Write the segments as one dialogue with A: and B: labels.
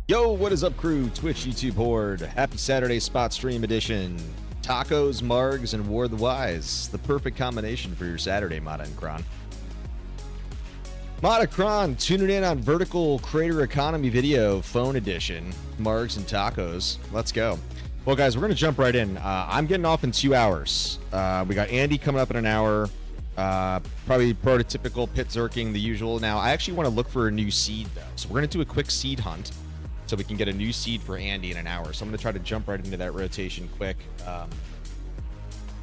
A: Yo, what is up, crew? Twitch, YouTube, Horde. Happy Saturday Spot Stream Edition. Tacos, margs, and warthewise. The perfect combination for your Saturday, Modacron. Modacron, tuning in on Vertical Crater Economy Video, Phone Edition. Margs and tacos. Let's go. Well, guys, we're going to jump right in. I'm getting off in 2 hours. We got Andy coming up in an hour. Probably prototypical pit zerking, the usual. Now, I actually want to look for a new seed, though. So we're going to do a quick seed hunt, so we can get a new seed for Andy in an hour. So I'm going to try to jump right into that rotation quick.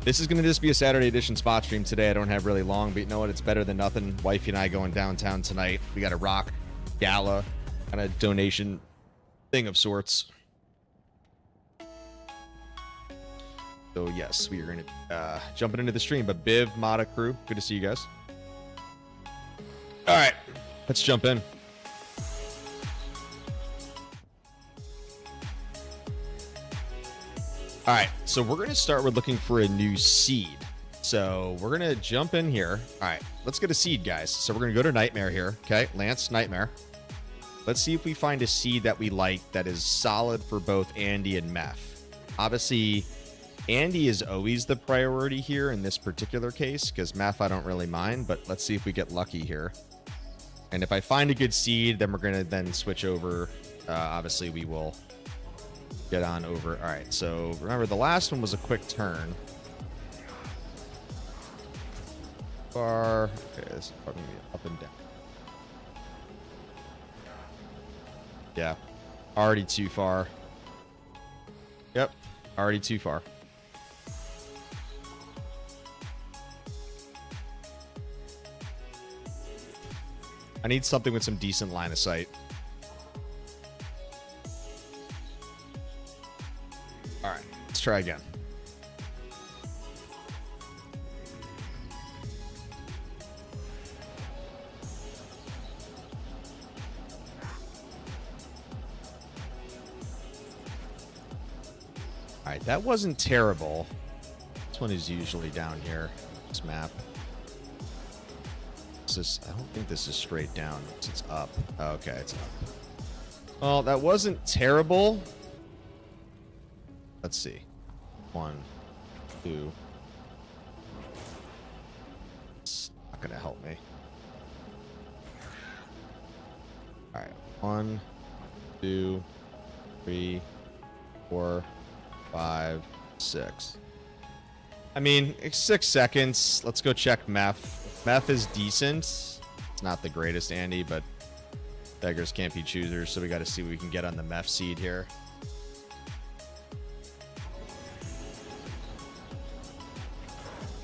A: This is going to just be a Saturday edition spot stream today. I don't have really long, but you know what? It's better than nothing. Wifey and I going downtown tonight. We got a rock gala kind of donation thing of sorts. So yes, we are going to jumping into the stream. But Biv, Mata crew, good to see you guys. All right, let's jump in. All right, so we're going to start with looking for a new seed. So we're going to jump in here. All right, let's get a seed, guys. So we're going to go to Nightmare here. Okay, Lance, Nightmare. Let's see if we find a seed that we like that is solid for both Andy and Meth. Obviously, Andy is always the priority here in this particular case, because Meth I don't really mind, but let's see if we get lucky here. And if I find a good seed, then we're going to then switch over. Obviously, we will get on over. All right, so remember the last one was a quick turn. Far. Okay, this is probably gonna be up and down. Yeah, already too far. Yep, already too far. I need something with some decent line of sight. All right, let's try again. All right, that wasn't terrible. This one is usually down here, this map. This is, I don't think this is straight down. It's up. Okay, it's up. Well, that wasn't terrible. Let's see. 1, 2. It's not gonna help me. All right. 1, 2, 3, 4, 5, 6. I mean, it's 6 seconds. Let's go check Meth. Meth is decent. It's not the greatest, Andy, but Beggars can't be choosers, so we got to see what we can get on the meth seed here.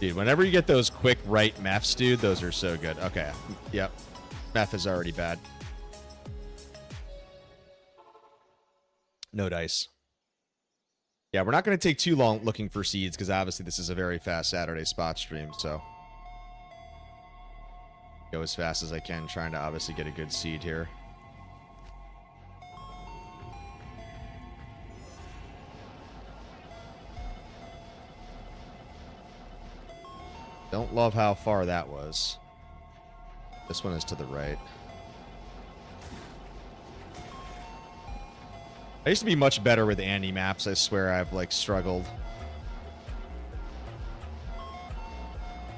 A: Dude, whenever you get those quick right meths, dude, those are so good. Okay. Yep. Meth is already bad. No dice. Yeah, we're not going to take too long looking for seeds because obviously this is a very fast Saturday spot stream, so go as fast as I can, trying to obviously get a good seed here. Don't love how far that was. This one is to the right. I used to be much better with Andy maps. I swear I've like struggled.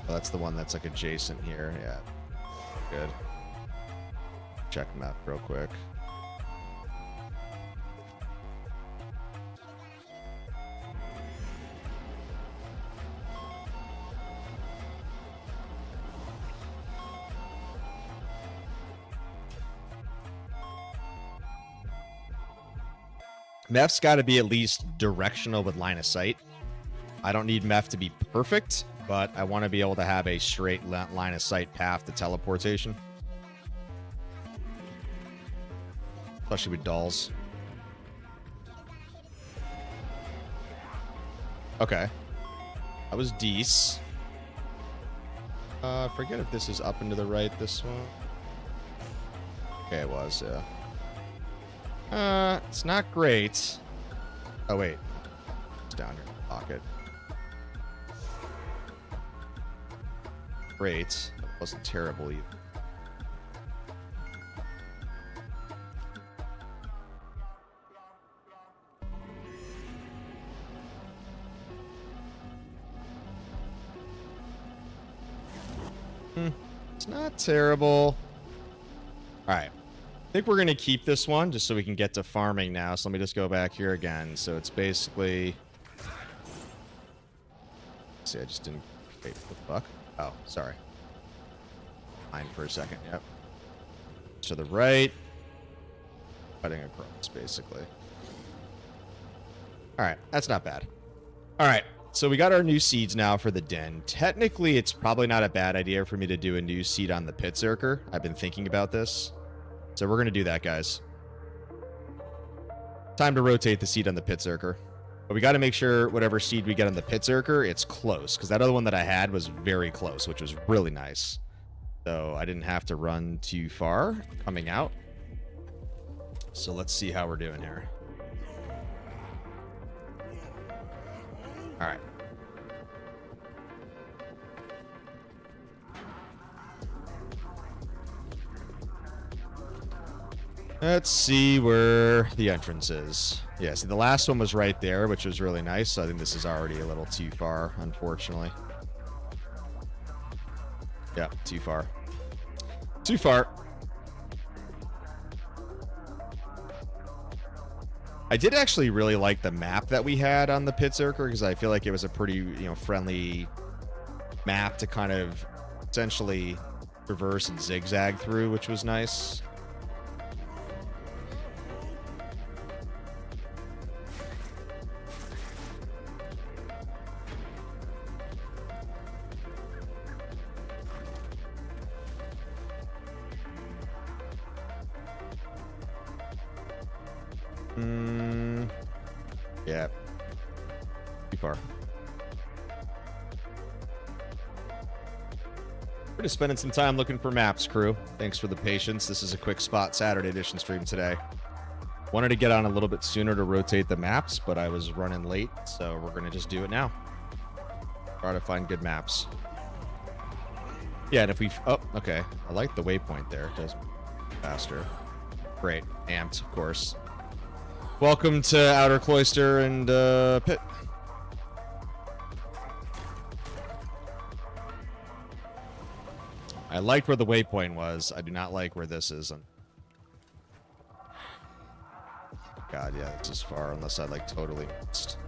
A: Oh, that's the one that's like adjacent here. Yeah. Good. Check map real quick. Meph's got to be at least directional with line of sight. I don't need Meph to be perfect, but I want to be able to have a straight line of sight path to teleportation. Especially with dolls. Okay. That was Deece. I forget if this is up and to the right, this one. Okay, it was, yeah. It's not great. Oh, wait. It's down here in the pocket. Great. It wasn't terrible either. It's not terrible. All right. I think we're going to keep this one just so we can get to farming now. So let me just go back here again. So it's basically... See, I just didn't... Wait, what the fuck? Oh, sorry. Mine for a second, yep. To the right. Cutting across, basically. Alright, that's not bad. Alright, so we got our new seeds now for the den. Technically, it's probably not a bad idea for me to do a new seed on the Pit Zerker. I've been thinking about this. So we're going to do that, guys. Time to rotate the seed on the Pit Zerker. But we got to make sure whatever seed we get on the Pit Zerker, it's close. Because that other one that I had was very close, which was really nice. So I didn't have to run too far coming out. So let's see how we're doing here. All right. Let's see where the entrance is. Yeah, see, the last one was right there, which was really nice. So I think this is already a little too far, unfortunately. Yeah, too far. Too far. I did actually really like the map that we had on the Pit Zerker because I feel like it was a pretty, friendly map to kind of essentially reverse and zigzag through, which was nice. Yeah. Too far. We're just spending some time looking for maps, crew. Thanks for the patience. This is a quick spot Saturday edition stream today. Wanted to get on a little bit sooner to rotate the maps, but I was running late, so we're going to just do it now. Try to find good maps. Yeah, and if we... Oh, okay. I like the waypoint there. It does faster. Great. Amped, of course. Welcome to Outer Cloister and Pit. I liked where the waypoint was. I do not like where this is. God, yeah, it's as far unless I like totally missed.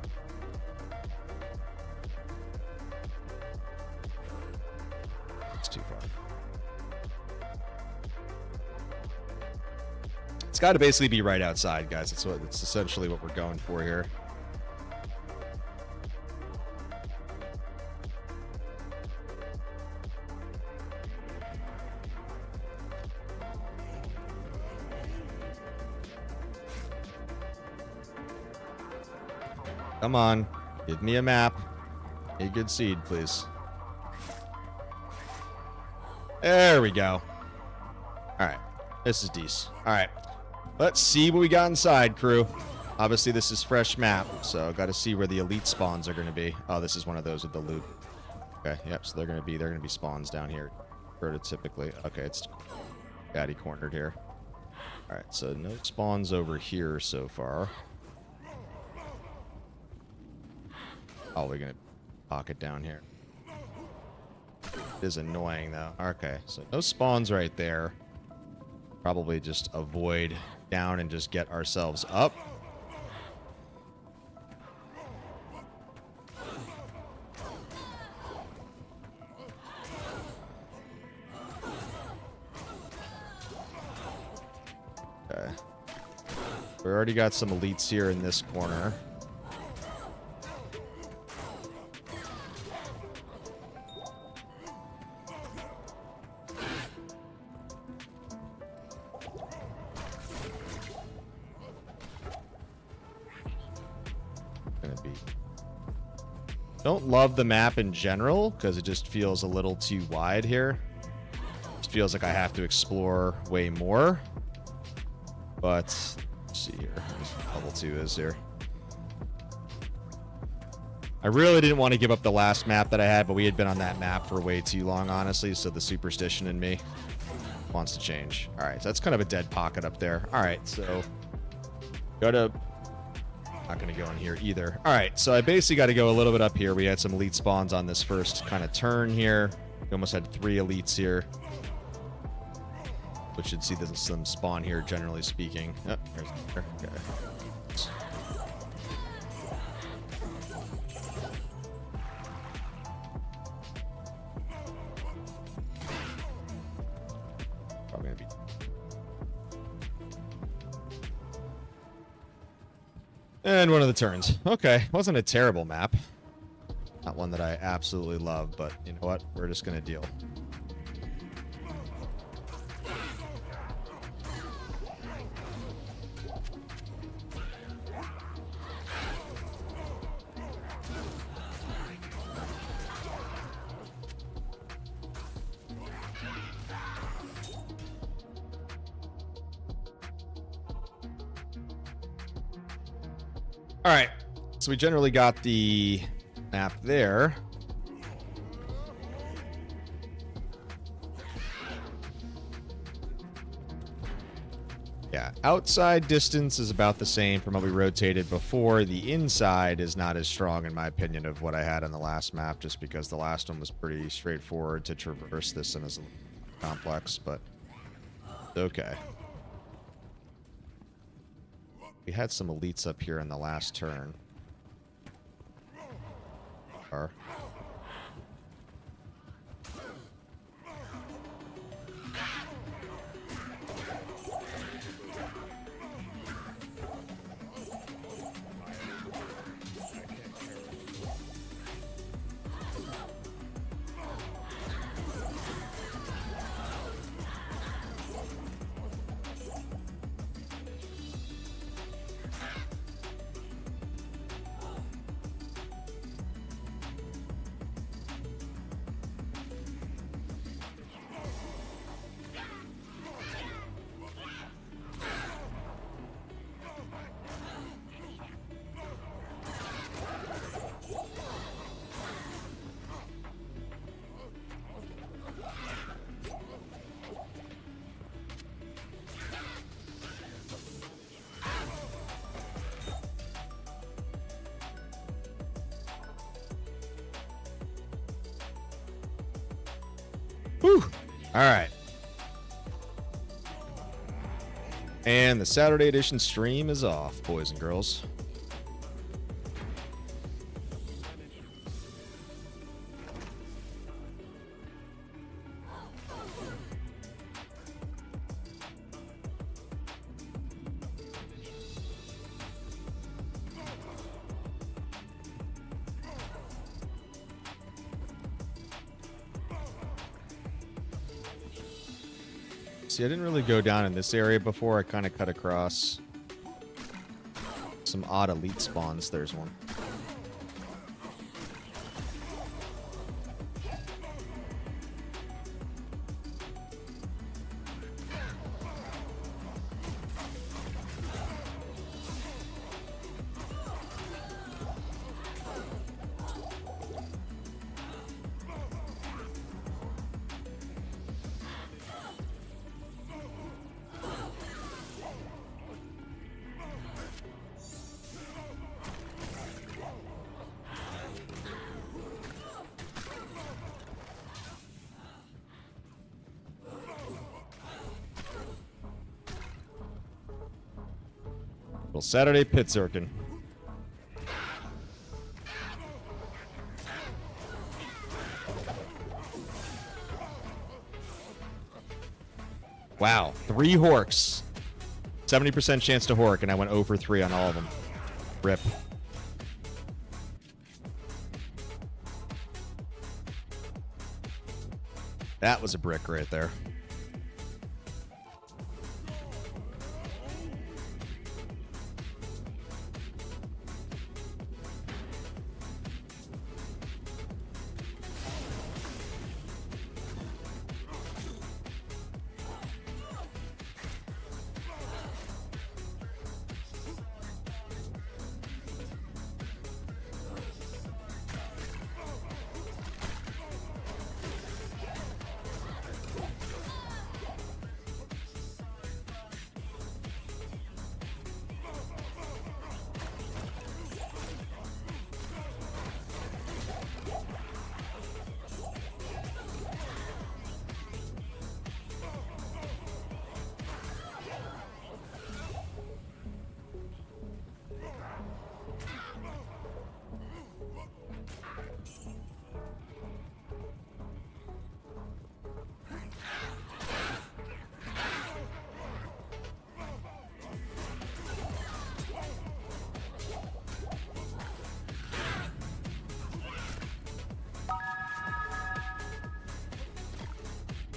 A: It's too far. got to basically be right outside, guys. It's essentially what we're going for here. Come on, give me a map. A good seed, please. There we go. All right, this is decent. All right, let's see what we got inside, crew. Obviously, this is fresh map, so got to see where the elite spawns are going to be. Oh, this is one of those with the loot. Okay, yep. So they're going to be spawns down here, prototypically. Okay, it's gaddy cornered here. All right, so no spawns over here so far. Oh, we're going to pocket down here. It is annoying, though. Okay, so no spawns right there. Probably just avoid down and just get ourselves up. Okay. We already got some elites here in this corner. Don't love the map in general because it just feels a little too wide here. It feels like I have to explore way more. But let's see here. Level 2 is here. I really didn't want to give up the last map that I had, but we had been on that map for way too long, honestly. So the superstition in me wants to change. All right, so that's kind of a dead pocket up there. All right, so go to. Not going to go in here either. All right, so I basically got to go a little bit up here. We had some elite spawns on this first kind of turn here. We almost had 3 elites here. Which should see some spawn here, generally speaking. Oh, there's okay. Probably going to be... And one of the turns. Okay, wasn't a terrible map. Not one that I absolutely love, but you know what? We're just going to deal. All right, so we generally got the map there. Yeah, outside distance is about the same from what we rotated before. The inside is not as strong, in my opinion, of what I had on the last map, just because the last one was pretty straightforward to traverse. This and is complex, but okay. We had some elites up here in the last turn. Whew. All right. And the Saturday edition stream is off, boys and girls. See, I didn't really go down in this area before. I kind of cut across some odd elite spawns. There's one. Well, Saturday pit circuit. Wow, 3 Horks. 70% chance to Hork, and I went 0 for 3 on all of them. Rip. That was a brick right there.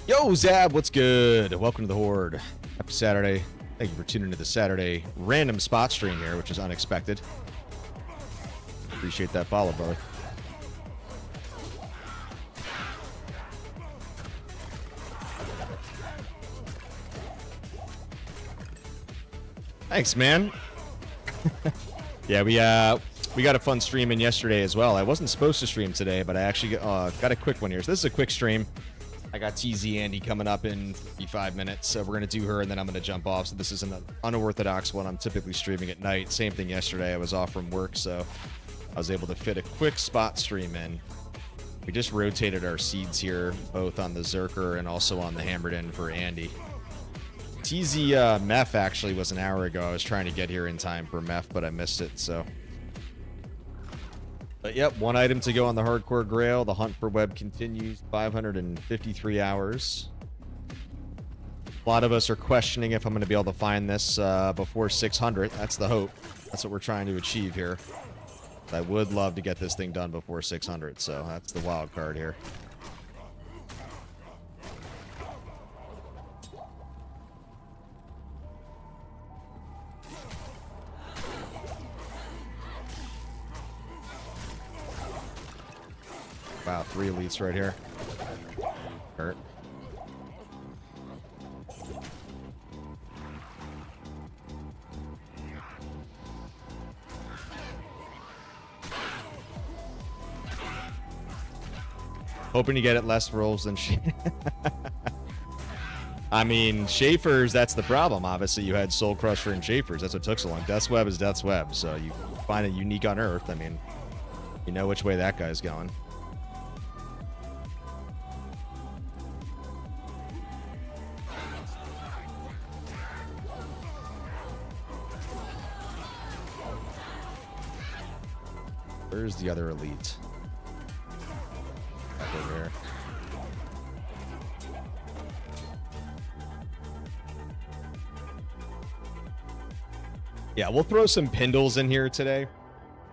A: Yo, Zab, what's good? Welcome to the Horde. Happy Saturday. Thank you for tuning into the Saturday random spot stream here, which is unexpected. Appreciate that follow, brother. Thanks, man. Yeah, we got a fun stream in yesterday as well. I wasn't supposed to stream today, but I actually got a quick one here. So this is a quick stream. I got TZ Andy coming up in 55 minutes, so we're going to do her, and then I'm going to jump off. So this is an unorthodox one. I'm typically streaming at night. Same thing yesterday. I was off from work, so I was able to fit a quick spot stream in. We just rotated our seeds here, both on the Zerker and also on the Hammered In for Andy. TZ Meth actually was an hour ago. I was trying to get here in time for Meth, but I missed it, so... But yep, 1 item to go on the Hardcore Grail. The hunt for web continues. 553 hours. A lot of us are questioning if I'm going to be able to find this before 600. That's the hope. That's what we're trying to achieve here. I would love to get this thing done before 600, so that's the wild card here. Wow, 3 elites right here. Hurt. Hoping to get it less rolls than I mean, Schaefer's, that's the problem. Obviously, you had Soul Crusher and Schaefer's. That's what took so long. Death's Web is Death's Web, so you find it unique on Earth. I mean, you know which way that guy's going. Where's the other elite? Back over here. Yeah, we'll throw some Pindles in here today.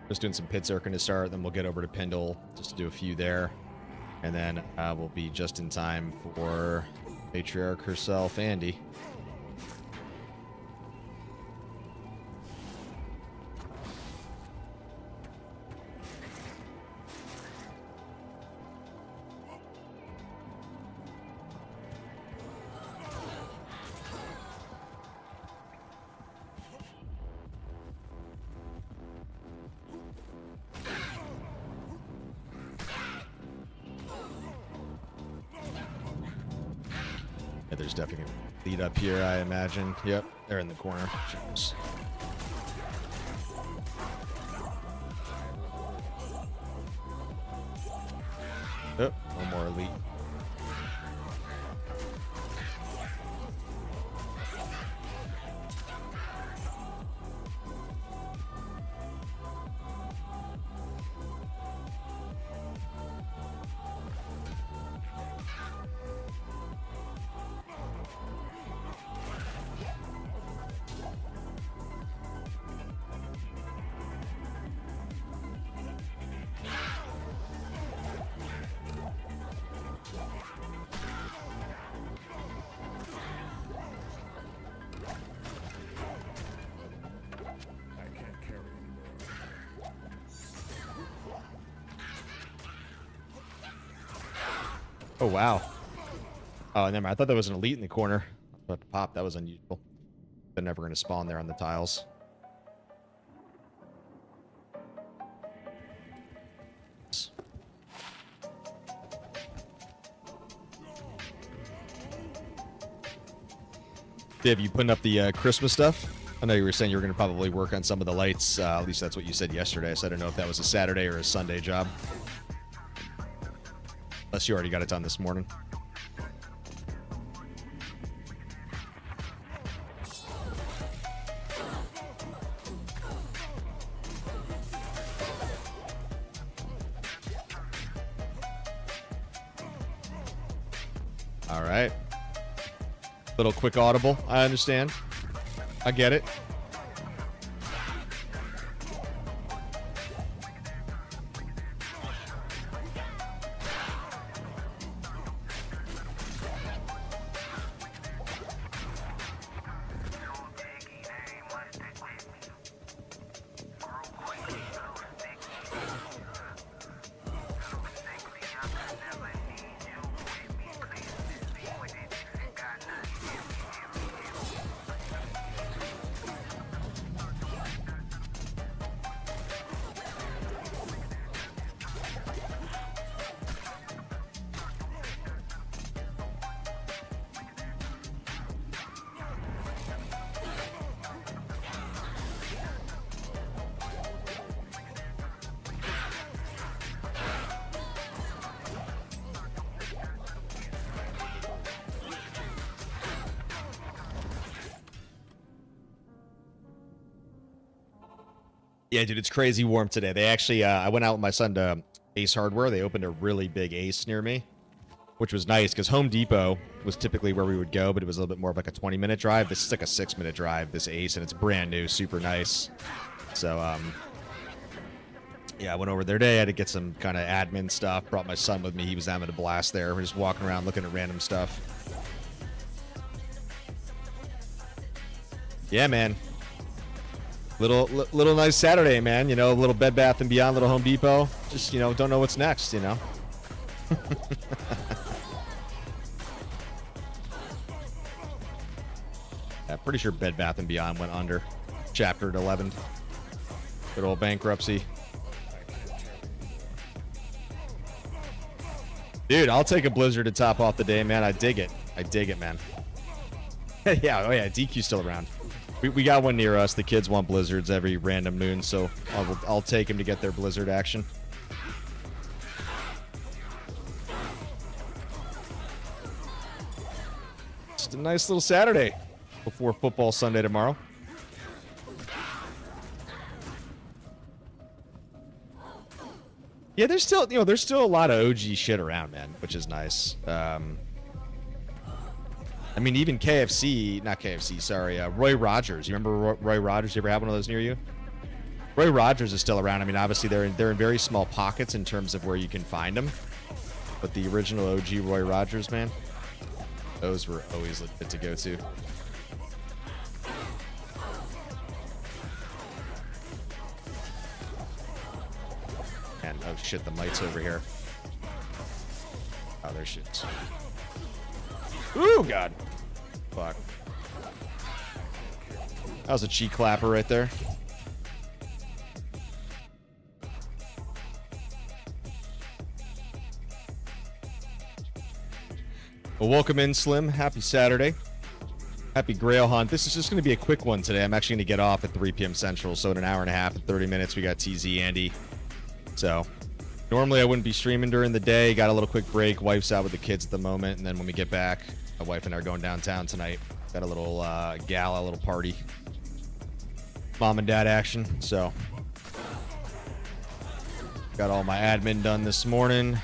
A: Just doing some pit circuit to start, then we'll get over to Pindle just to do a few there. And then we'll be just in time for Matriarch herself, Andy. Yeah, there's definitely a lead up here, I imagine. Yep, they're in the corner. Jeez. Oh, one more elite. Oh, wow. Oh, never mind. I thought there was an elite in the corner. But pop, that was unusual. They're never going to spawn there on the tiles. Dave, you putting up the Christmas stuff? I know you were saying you were going to probably work on some of the lights. At least that's what you said yesterday. So I don't know if that was a Saturday or a Sunday job. Unless you already got it done this morning. All right. Little quick audible. I understand. I get it. Yeah, dude, it's crazy warm today. They actually, I went out with my son to Ace Hardware. They opened a really big Ace near me, which was nice because Home Depot was typically where we would go, but it was a little bit more of like a 20-minute drive. This is like a 6-minute drive, this Ace, and it's brand new, super nice. So, yeah, I went over there today. I had to get some kind of admin stuff. Brought my son with me. He was having a blast there. We're just walking around looking at random stuff. Yeah, man. Little nice Saturday, man. You know, a little Bed Bath & Beyond, little Home Depot. Just, you know, don't know what's next, you know. I'm pretty sure Bed Bath & Beyond went under. Chapter 11. Good old bankruptcy. Dude, I'll take a blizzard to top off the day, man. I dig it. I dig it, man. Yeah, oh yeah, DQ's still around. We got one near us. The kids want blizzards every random moon, so I'll take them to get their blizzard action. Just a nice little Saturday before football Sunday tomorrow. Yeah, there's still, you know, there's still a lot of OG shit around, man, which is nice. I mean, even KFC, not KFC, sorry, Roy Rogers. You remember Roy Rogers? You ever have one of those near you? Roy Rogers is still around. I mean, obviously they're in very small pockets in terms of where you can find them. But the original OG Roy Rogers, man. Those were always legit to go to. And oh shit, the mite's over here. Oh, there's shit. Ooh, God. Fuck. That was a cheek clapper right there. Well, welcome in, Slim. Happy Saturday. Happy Grail Hunt. This is just going to be a quick one today. I'm actually going to get off at 3 p.m. Central, so in an hour and a half and 30 minutes, we got TZ Andy. So, normally I wouldn't be streaming during the day. Got a little quick break. Wife's out with the kids at the moment, and then when we get back, my wife and I are going downtown tonight. Got a little gala, a little party. Mom and dad action, so. Got all my admin done this morning.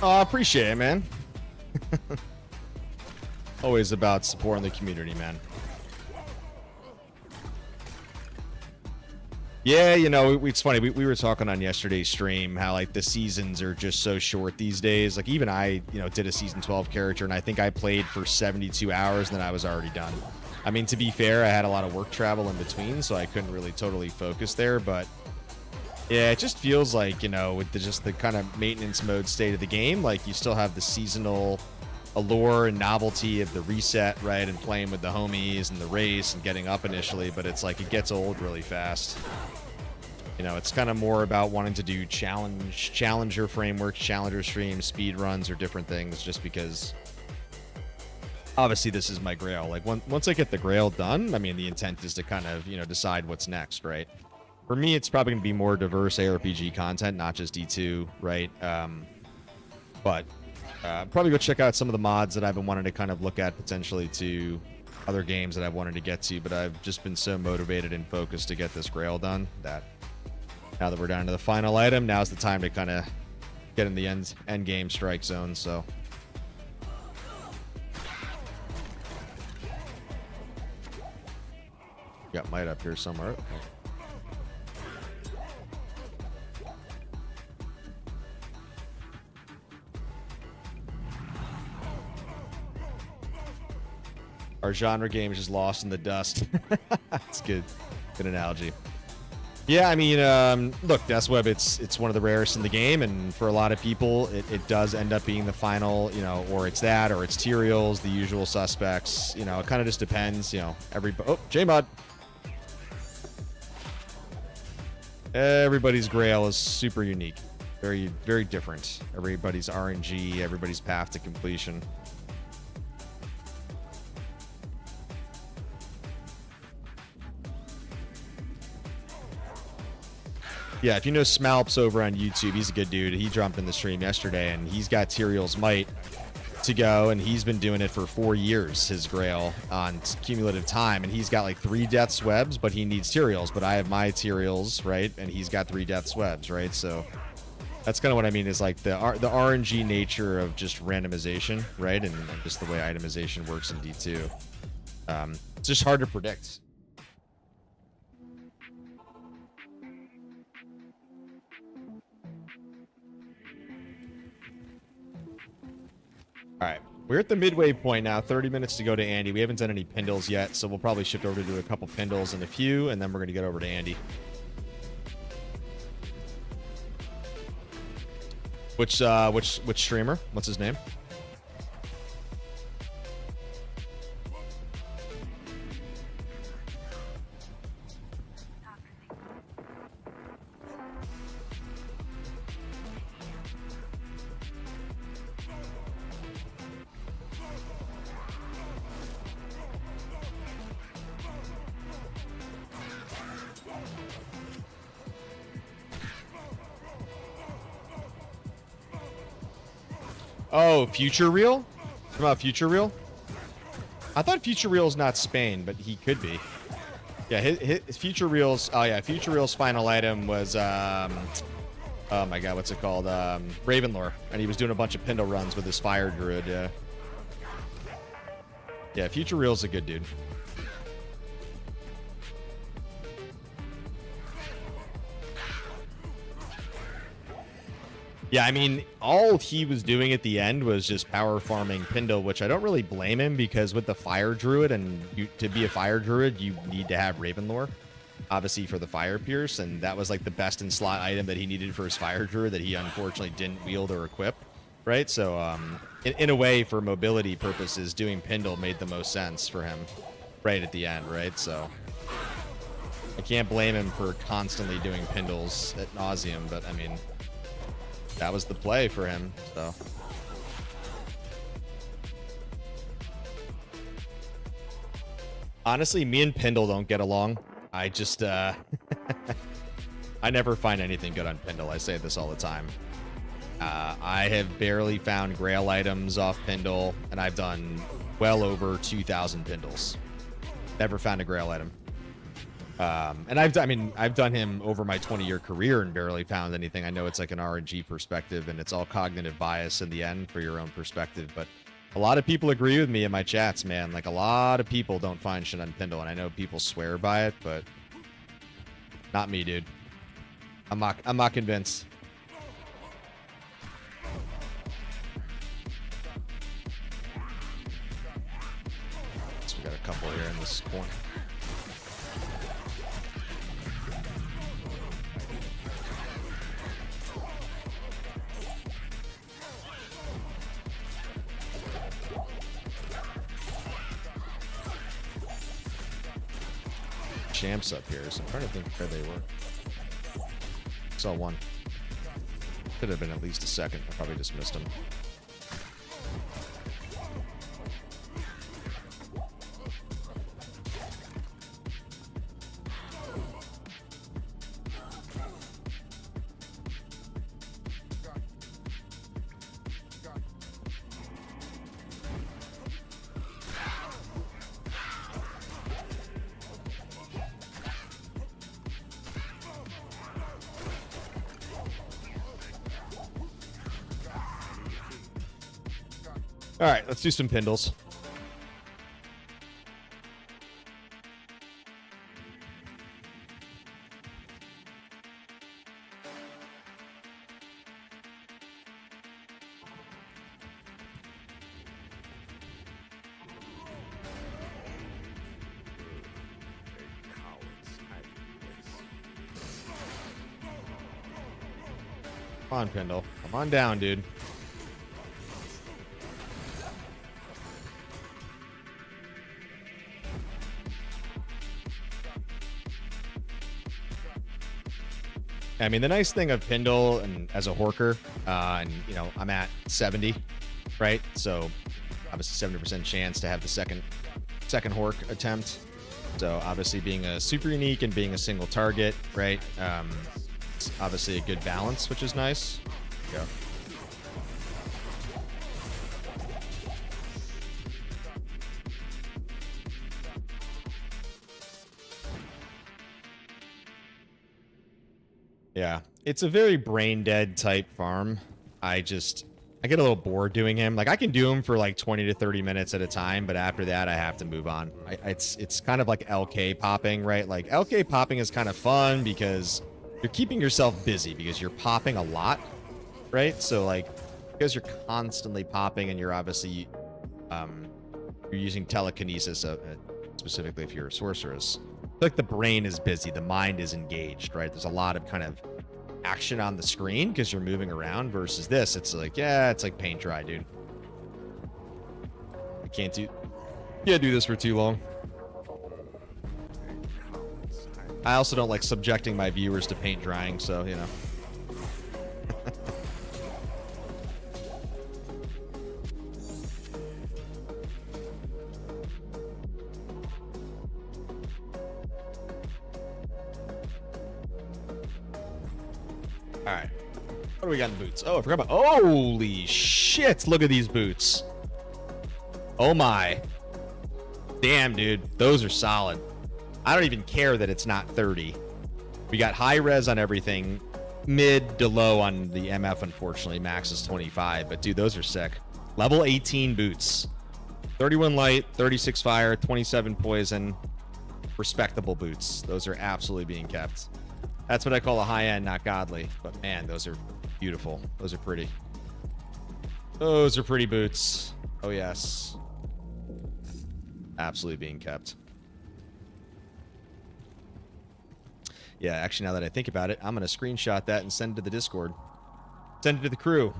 A: Oh, I appreciate it, man. Always about supporting the community, man. Yeah, you know, it's funny. We were talking on yesterday's stream how, like, the seasons are just so short these days. Like, even I, you know, did a season 12 character, and I think I played for 72 hours, and then I was already done. I mean, to be fair, I had a lot of work travel in between, so I couldn't really totally focus there, but yeah, it just feels like, you know, with just the kind of maintenance mode state of the game, like you still have the seasonal allure and novelty of the reset, right? And playing with the homies and the race and getting up initially, but it's like it gets old really fast. You know, it's kind of more about wanting to do challenger frameworks, challenger streams, speed runs, or different things, just because obviously this is my grail. Like once I get the grail done, I mean, the intent is to kind of, you know, decide what's next, right? For me, it's probably going to be more diverse ARPG content, not just D2, right? But probably go check out some of the mods that I've been wanting to kind of look at potentially to other games that I've wanted to get to, but I've just been so motivated and focused to get this grail done that now that we're down to the final item, now's the time to kind of get in the end game strike zone, so. Got might up here somewhere. Our genre game is just lost in the dust. That's good. Good analogy. Yeah, I mean, look, Death's Web, it's one of the rarest in the game, and for a lot of people, it does end up being the final, you know, or it's that, or it's Tyrael's, the usual suspects. You know, it kind of just depends, you know, oh, J-Mod. Everybody's Grail is super unique. Very, very different. Everybody's RNG, everybody's path to completion. Yeah, if you know Smalps over on YouTube, he's a good dude. He jumped in the stream yesterday, and he's got Tyrael's Might to go, and he's been doing it for 4 years, his Grail, on cumulative time, and he's got like 3 Death's Webs, but he needs Tyrael's, but I have my Tyrael's, right, and he's got 3 Death's Webs, right, so that's kind of what I mean is like the RNG nature of just randomization, right, and just the way itemization works in D2. It's just hard to predict. All right, we're at the midway point now. 30 minutes to go to Andy. We haven't done any Pindles yet, so we'll probably shift over to do a couple Pindles and a few, and then we're going to get over to Andy. Which streamer? What's his name? Oh, Future Real? Talking about Future Real? I thought Future Real's not Spain, but he could be. Yeah, his Future Real's... Oh, yeah, Future Real's final item was... oh, my God, what's it called? Ravenlore. And he was doing a bunch of Pindle runs with his Fire Druid, yeah. Yeah, Future Real's a good dude. Yeah, I mean, all he was doing at the end was just power farming Pindle, which I don't really blame him because with the Fire Druid, and to be a Fire Druid, you need to have Ravenlore, obviously for the Fire Pierce, and that was like the best in slot item that he needed for his Fire Druid that he unfortunately didn't wield or equip, right? So, in a way, for mobility purposes, doing Pindle made the most sense for him right at the end, right? So, I can't blame him for constantly doing Pindles ad nauseum, but I mean... that was the play for him, so. Honestly, me and Pindle don't get along. I just, I never find anything good on Pindle. I say this all the time. I have barely found Grail items off Pindle, and I've done well over 2,000 Pindles. Never found a Grail item. And I've done him over my 20-year career and barely found anything. I know it's like an RNG perspective and it's all cognitive bias in the end for your own perspective, but a lot of people agree with me in my chats, man. Like a lot of people don't find shit on Pindle, and I know people swear by it, but not me, dude. I'm not convinced. So we got a couple here in this corner. Champs up here, so I'm trying to think where they were. Saw one. Could have been at least a second. I probably just missed him. All right, let's do some Pindles. Come on, Pindle. Come on down, dude. I mean, the nice thing of Pindle and as a Horker, and you know, I'm at 70, right? So obviously 70% chance to have the second Hork attempt. So obviously being a super unique and being a single target, right? It's obviously a good balance, which is nice. Yeah. Yeah, it's a very brain dead type farm. I get a little bored doing him. Like I can do him for like 20 to 30 minutes at a time, but after that I have to move on. It's kind of like LK popping, right? Like LK popping is kind of fun because you're keeping yourself busy because you're popping a lot, right? So like because you're constantly popping and you're obviously you're using telekinesis, specifically if you're a sorceress. Like the brain is busy, the mind is engaged, right? There's a lot of kind of action on the screen because you're moving around versus this. It's like, yeah, it's like paint dry, dude. You can't do this for too long. I also don't like subjecting my viewers to paint drying, so, you know. All right. What do we got in the boots? Oh, I forgot about... Holy shit! Look at these boots. Oh my. Damn, dude. Those are solid. I don't even care that it's not 30. We got high res on everything. Mid to low on the MF, unfortunately. Max is 25. But, dude, those are sick. Level 18 boots. 31 light, 36 fire, 27 poison. Respectable boots. Those are absolutely being kept. That's what I call a high-end, not godly. But, man, those are beautiful. Those are pretty. Those are pretty boots. Oh, yes. Absolutely being kept. Yeah, actually, now that I think about it, I'm going to screenshot that and send it to the Discord. Send it to the crew.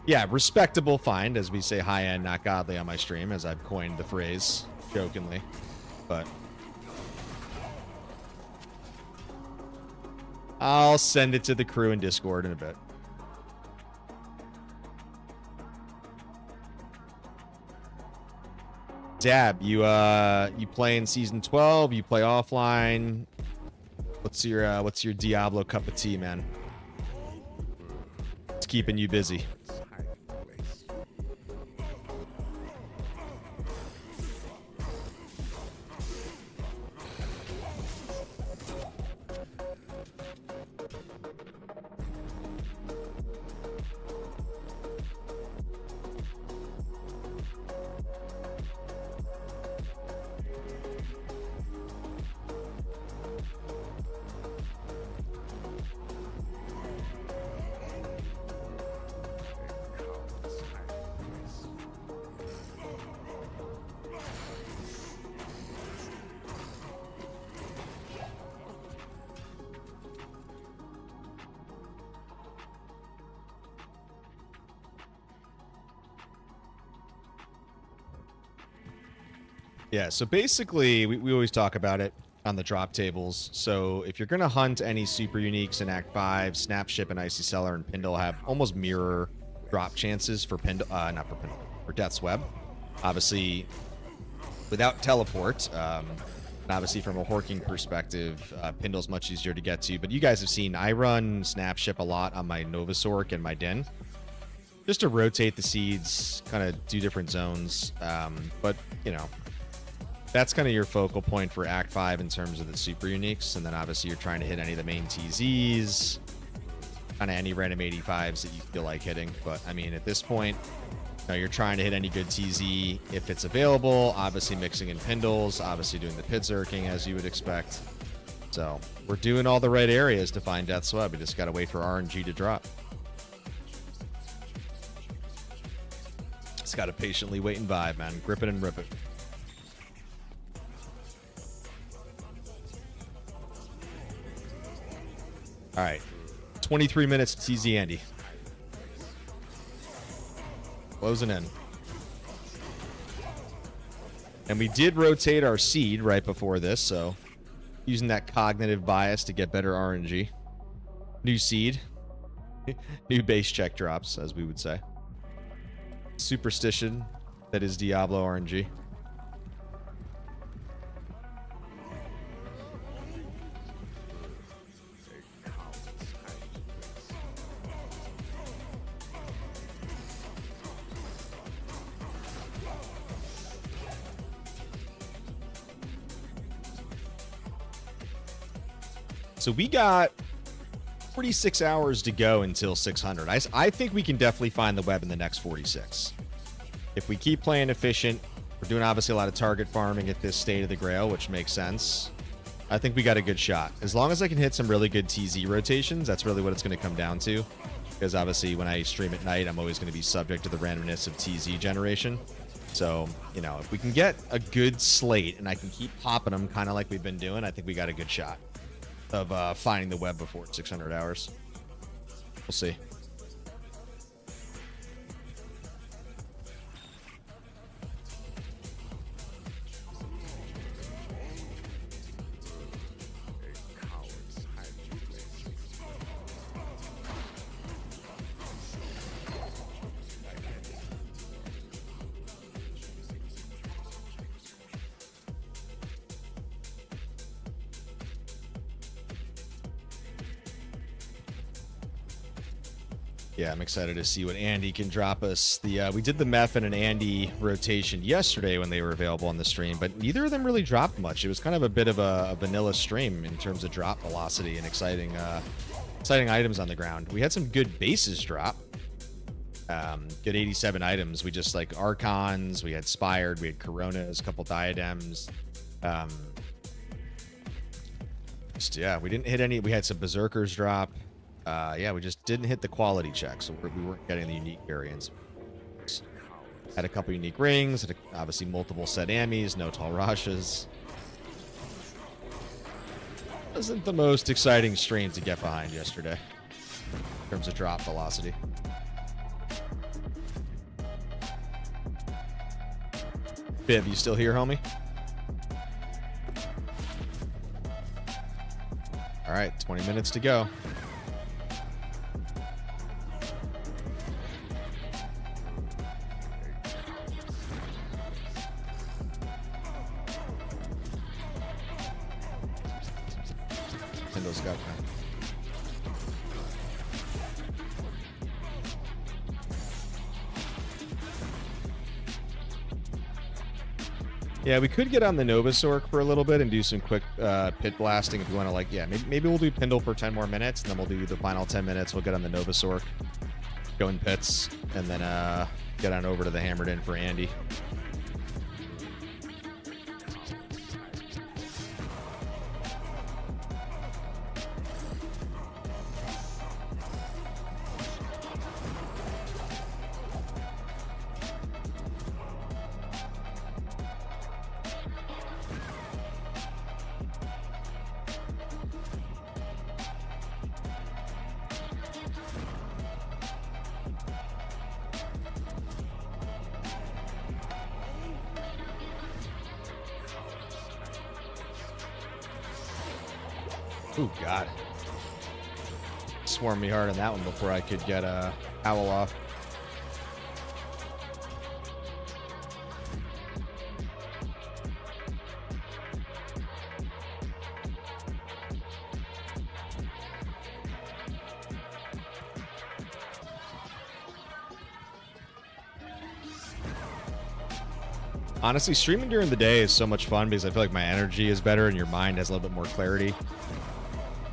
A: Yeah, respectable find, as we say high-end, not godly on my stream, as I've coined the phrase, jokingly. But I'll send it to the crew in Discord in a bit. Dab, you play in season 12, you play offline. What's your Diablo cup of tea, man? It's keeping you busy. Yeah, so basically, we always talk about it on the drop tables. So if you're going to hunt any super uniques in Act 5, Snapship and Icy Cellar and Pindle have almost mirror drop chances for Pindle, not for Pindle, for Death's Web. Obviously, without teleport, and obviously from a horking perspective, Pindle's much easier to get to. But you guys have seen, I run Snapship a lot on my Novasork and my Din, just to rotate the seeds, kind of do different zones. But, you know, that's kind of your focal point for Act 5 in terms of the super uniques. And then obviously you're trying to hit any of the main TZs, kind of any random 85s that you feel like hitting. But I mean, at this point, you know, you're trying to hit any good TZ if it's available. Obviously mixing in Pindles, obviously doing the pit zerking as you would expect. So we're doing all the right areas to find Death's Web. We just got to wait for RNG to drop. Just got to patiently wait and vibe, man. Grip it and rip it. All right, 23 minutes to TZ Andy. Closing in. And we did rotate our seed right before this, so using that cognitive bias to get better RNG. New seed. New base check drops, as we would say. Superstition that is Diablo RNG. So we got 46 hours to go until 600. I think we can definitely find the web in the next 46. If we keep playing efficient, we're doing obviously a lot of target farming at this state of the Grail, which makes sense. I think we got a good shot. As long as I can hit some really good TZ rotations, that's really what it's going to come down to. Because obviously when I stream at night, I'm always going to be subject to the randomness of TZ generation. So, you know, if we can get a good slate and I can keep popping them kind of like we've been doing, I think we got a good shot of finding the web before 600 hours. We'll see. Yeah, I'm excited to see what Andy can drop us. We did the Meth and an Andy rotation yesterday when they were available on the stream, but neither of them really dropped much. It was kind of a bit of a vanilla stream in terms of drop velocity and exciting items on the ground. We had some good bases drop. Good 87 items. We just like Archons, we had Spired, we had Coronas, a couple Diadems. Yeah, we didn't hit any. We had some Berserkers drop. Yeah, we just didn't hit the quality check, so we weren't getting the unique variants. Had a couple unique rings, had obviously multiple set Amis, no Tall Rashes. Wasn't the most exciting stream to get behind yesterday in terms of drop velocity. Biv, you still here, homie? All right, 20 minutes to go. Kendall's got that. Yeah, we could get on the Novasork for a little bit and do some quick pit blasting if you want to, like, yeah, maybe we'll do Pindle for 10 more minutes, and then we'll do the final 10 minutes. We'll get on the Novasork, go in pits, and then get on over to the Hammered In for Andy. Oh, God. Swarmed me hard on that one before I could get a Owl off. Honestly, streaming during the day is so much fun because I feel like my energy is better and your mind has a little bit more clarity.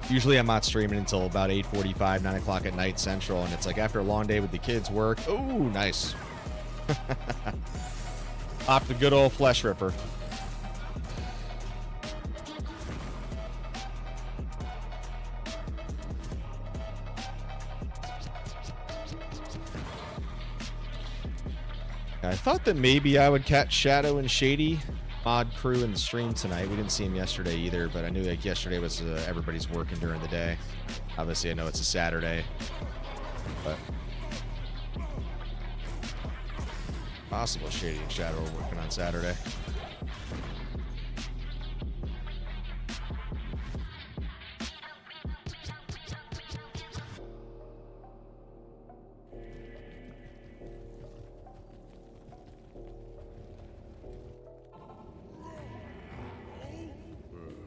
A: Usually I'm not streaming until about 8:45, 9 o'clock at night Central, and it's like after a long day with the kids, work. Oh, nice. Off the good old Flesh Ripper. I thought that maybe I would catch Shadow and Shady mod crew in the stream tonight. We didn't see him yesterday either, but I knew like yesterday was everybody's working during the day. Obviously, I know it's a Saturday, but possible Shady and Shadow are working on Saturday.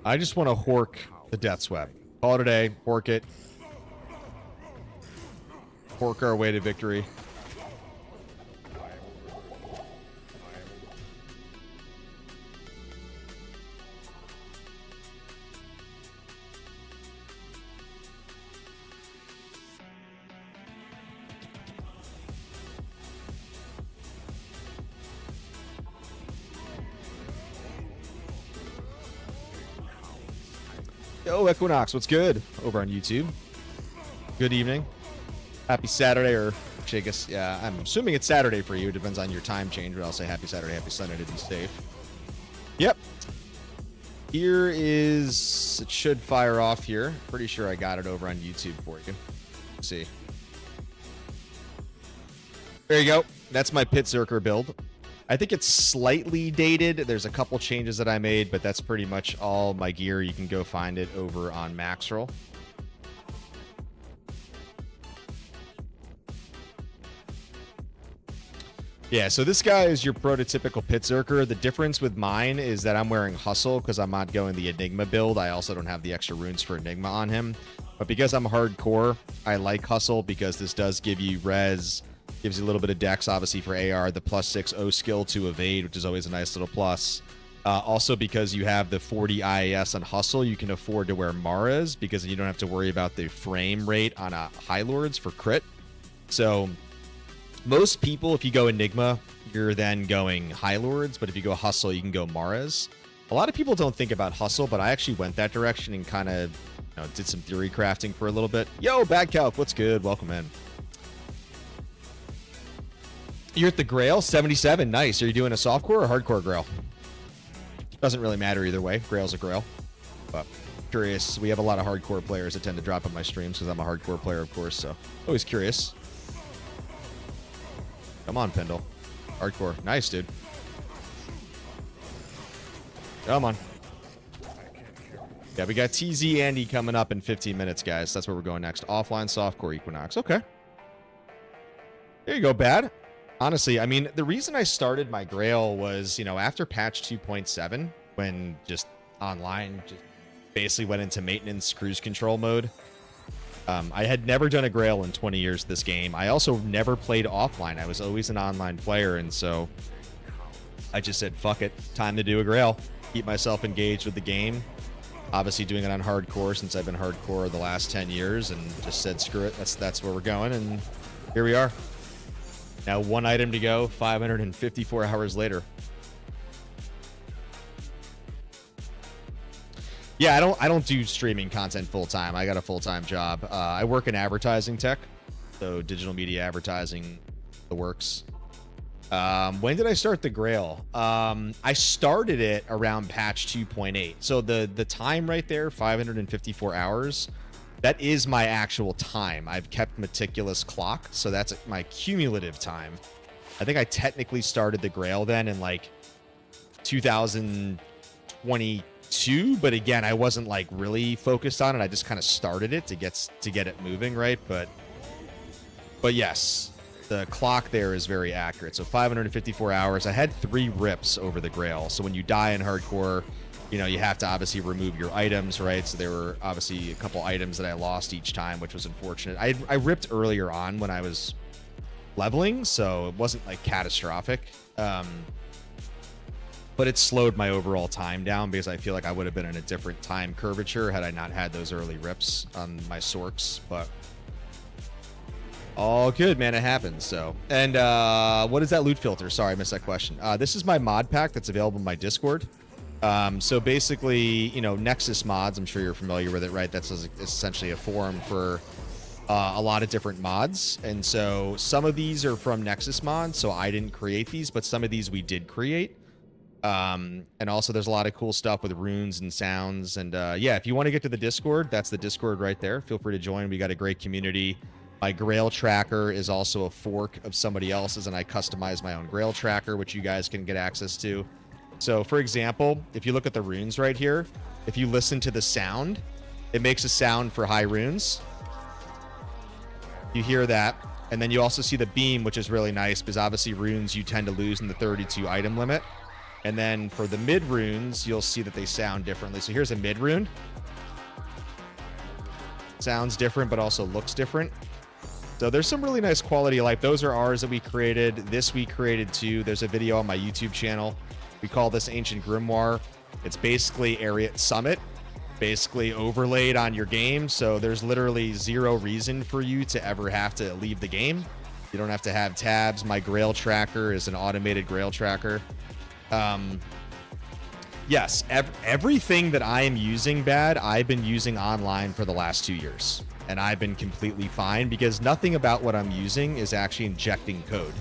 A: I just want to hork the Death Swept. Call it a day. Hork it. Hork our way to victory. Yo, Equinox, what's good? Over on YouTube. Good evening. Happy Saturday, or actually, I guess, yeah, I'm assuming it's Saturday for you. It depends on your time change, but I'll say happy Saturday, happy Sunday to be safe. Yep. Here is, it should fire off here. Pretty sure I got it over on YouTube for you. Let's see. There you go. That's my Pit Zerker build. I think it's slightly dated. There's a couple changes that I made, but that's pretty much all my gear. You can go find it over on Maxroll. Yeah, so this guy is your prototypical Pit Zerker. The difference with mine is that I'm wearing Hustle because I'm not going the Enigma build. I also don't have the extra runes for Enigma on him. But because I'm hardcore, I like hustle because this does give you res, gives you a little bit of dex, obviously for AR, the +6 O skill to evade, which is always a nice little plus. Also, because you have the 40 IAS on hustle, you can afford to wear Maras because you don't have to worry about the frame rate on High Lords for crit. So most people, if you go Enigma, you're then going High Lords, but if you go hustle, you can go Maras. A lot of people don't think about hustle, but I actually went that direction and kind of did some theory crafting for a little bit. Yo, Bad Calc, what's good? Welcome in. You're at the Grail, 77. Nice. Are you doing a softcore or hardcore Grail? Doesn't really matter either way. Grail's a Grail. But curious. We have a lot of hardcore players that tend to drop on my streams because I'm a hardcore player, of course. So always curious. Come on, Pendle. Hardcore. Nice, dude. Come on. Yeah, we got TZ Andy coming up in 15 minutes, guys. That's where we're going next. Offline softcore Equinox. Okay. There you go, Bad. Honestly, I mean, the reason I started my Grail was, after patch 2.7, when just online just basically went into maintenance cruise control mode. I had never done a Grail in 20 years this game. I also never played offline. I was always an online player, and so I just said, fuck it, time to do a Grail. Keep myself engaged with the game. Obviously doing it on hardcore since I've been hardcore the last 10 years, and just said, screw it, that's where we're going, and here we are. Now 1 item to go, 554 hours later. Yeah, I don't do streaming content full time. I got a full-time job. I work in advertising tech, so digital media advertising, the works. When did I start the Grail? I started it around patch 2.8. So the time right there, 554 hours. That is my actual time. I've kept meticulous clock, so that's my cumulative time. I think I technically started the Grail then in like 2022, but again, I wasn't like really focused on it. I just kind of started it to get it moving, right? But yes, the clock there is very accurate. So 554 hours. I had 3 rips over the Grail. So when you die in hardcore, you have to obviously remove your items, right? So there were obviously a couple items that I lost each time, which was unfortunate. I ripped earlier on when I was leveling, so it wasn't like catastrophic. But it slowed my overall time down because I feel like I would have been in a different time curvature had I not had those early rips on my Sorks. But all good, man. It happens. So, and what is that loot filter? Sorry, I missed that question. This is my mod pack that's available in my Discord. So basically, Nexus mods, I'm sure you're familiar with it, right? That's essentially a forum for a lot of different mods. And so some of these are from Nexus mods, so I didn't create these, but some of these we did create. And also there's a lot of cool stuff with runes and sounds. And yeah, if you want to get to the Discord, that's the Discord right there. Feel free to join. We got a great community. My Grail tracker is also a fork of somebody else's, and I customize my own Grail tracker, which you guys can get access to. So, for example, if you look at the runes right here, if you listen to the sound, it makes a sound for high runes. You hear that, and then you also see the beam, which is really nice, because obviously runes you tend to lose in the 32 item limit. And then for the mid runes, you'll see that they sound differently. So here's a mid rune. Sounds different, but also looks different. So there's some really nice quality of life. Those are ours that we created. This we created too. There's a video on my YouTube channel. We call this Ancient Grimoire. It's basically Area Summit, basically overlaid on your game. So there's literally zero reason for you to ever have to leave the game. You don't have to have tabs. My Grail tracker is an automated Grail tracker. Yes, everything that I am using, Bad, I've been using online for the last 2 years. And I've been completely fine because nothing about what I'm using is actually injecting code.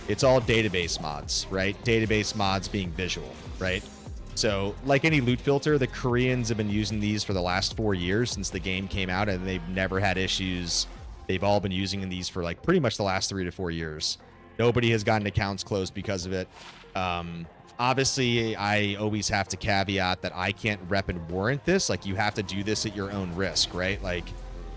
A: It's all database mods, right? Database mods being visual, right? So like any loot filter, the Koreans have been using these for the last 4 years since the game came out, and they've never had issues. They've all been using these for like pretty much the last 3 to 4 years. Nobody has gotten accounts closed because of it. Obviously, I always have to caveat that I can't rep and warrant this. Like, you have to do this at your own risk, right? Like,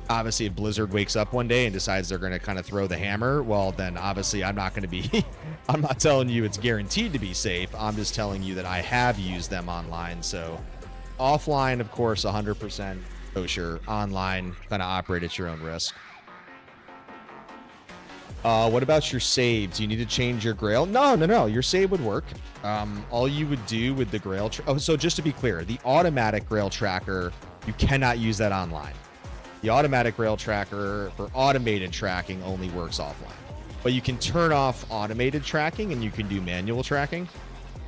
A: obviously, if Blizzard wakes up one day and decides they're going to kind of throw the hammer, well, then obviously I'm not going to be, I'm not telling you it's guaranteed to be safe. I'm just telling you that I have used them online. So offline, of course, 100%. kosher online, kind of operate at your own risk. What about your save? Do you need to change your Grail? No. Your save would work. All you would do with the Grail... so just to be clear, the automatic Grail tracker, you cannot use that online. The automatic Grail tracker for automated tracking only works offline. But you can turn off automated tracking and you can do manual tracking.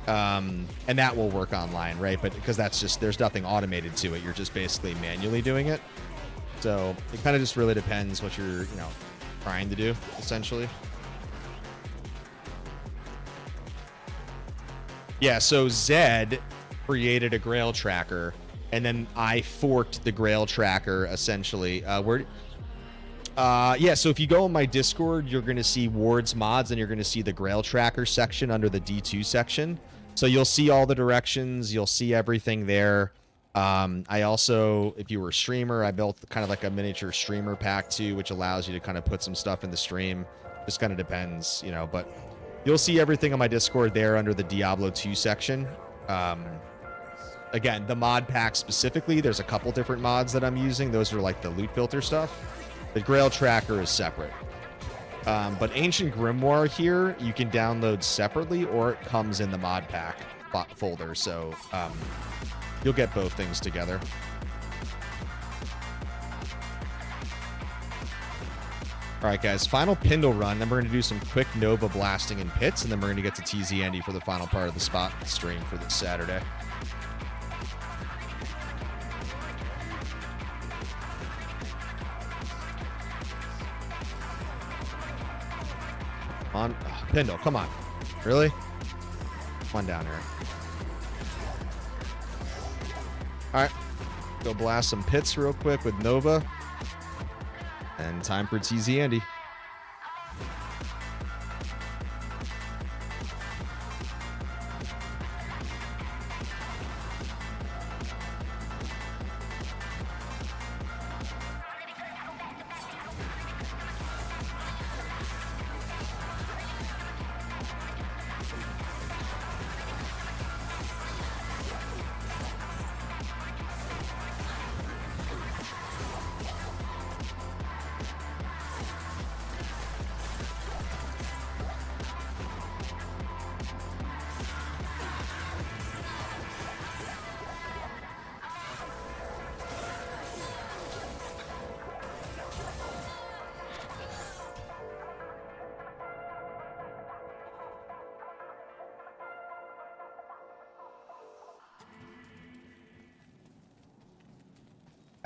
A: And that will work online, right? But because that's just... there's nothing automated to it. You're just basically manually doing it. So it kind of just really depends what you're, trying to do, essentially. Yeah, so Zed created a Grail tracker, and then I forked the Grail tracker, essentially. Yeah, so if you go on my Discord, you're going to see Ward's mods, and you're going to see the Grail tracker section under the D2 section. So you'll see all the directions, you'll see everything there. I also, if you were a streamer, I built kind of like a miniature streamer pack too, which allows you to kind of put some stuff in the stream. Just kind of depends, but you'll see everything on my Discord there under the Diablo 2 section. Again, the mod pack specifically, there's a couple different mods that I'm using. Those are like the loot filter stuff. The Grail tracker is separate. But Ancient Grimoire here, you can download separately, or it comes in the mod pack folder. So, you'll get both things together. All right, guys, final Pindle run. Then we're going to do some quick Nova blasting in pits, and then we're going to get to TZ Andy for the final part of the spot stream for this Saturday. On Pindle, come on. Really? Come on down here. All right, go blast some pits real quick with Nova. And time for TZ Andy.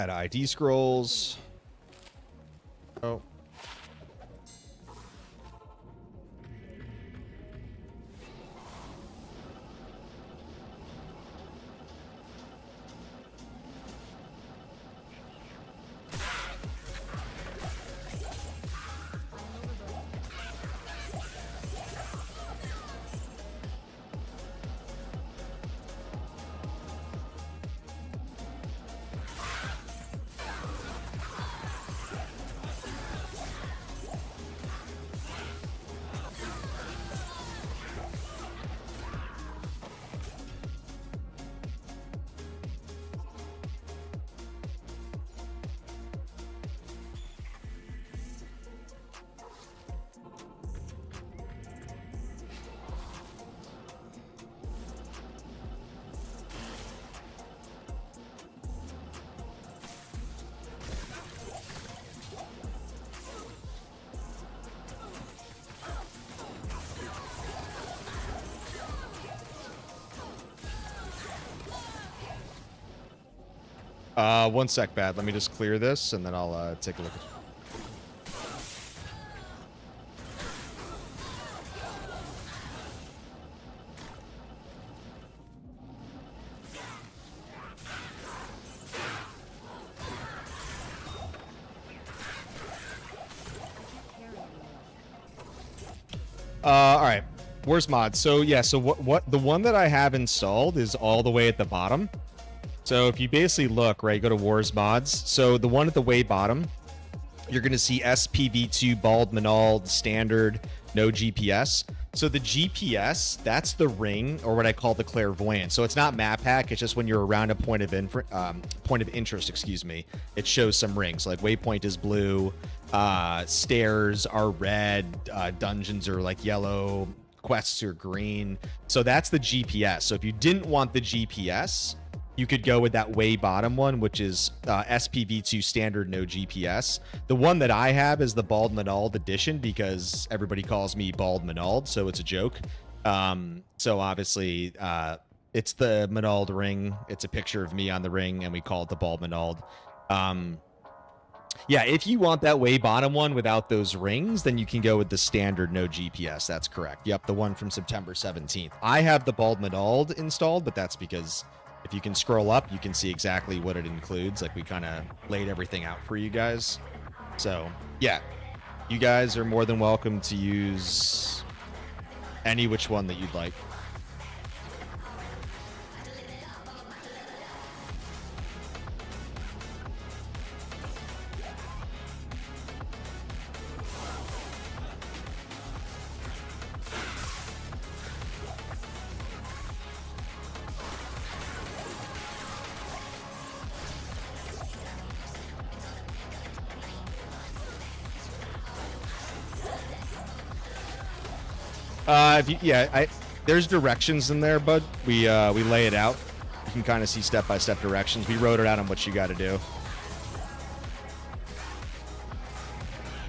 A: Add ID scrolls. Oh. One sec, Bad. Let me just clear this, and then I'll take a look at it. All right. Where's mods? So yeah, so what the one that I have installed is all the way at the bottom. So if you basically look, right, go to Wars Mods. So the one at the way bottom, you're going to see SPV2 Bald Manald Standard no GPS. So the GPS, that's the ring, or what I call the clairvoyant. So it's not map hack. It's just when you're around a point of interest, excuse me, it shows some rings. Like waypoint is blue, stairs are red, dungeons are like yellow, quests are green. So that's the GPS. So if you didn't want the GPS, you could go with that way bottom one, which is SPV2 standard, no GPS. The one that I have is the Bald Manald edition because everybody calls me Bald Manald, so it's a joke. So obviously, it's the Manald ring. It's a picture of me on the ring, and we call it the Bald Manald. Yeah, if you want that way bottom one without those rings, then you can go with the standard no GPS. That's correct. Yep, the one from September 17th. I have the Bald Manald installed, but that's because if you can scroll up, you can see exactly what it includes. Like we kind of laid everything out for you guys. So yeah, you guys are more than welcome to use any which one that you'd like. There's directions in there, bud. We lay it out. You can kind of see step-by-step directions. We wrote it out on what you got to do.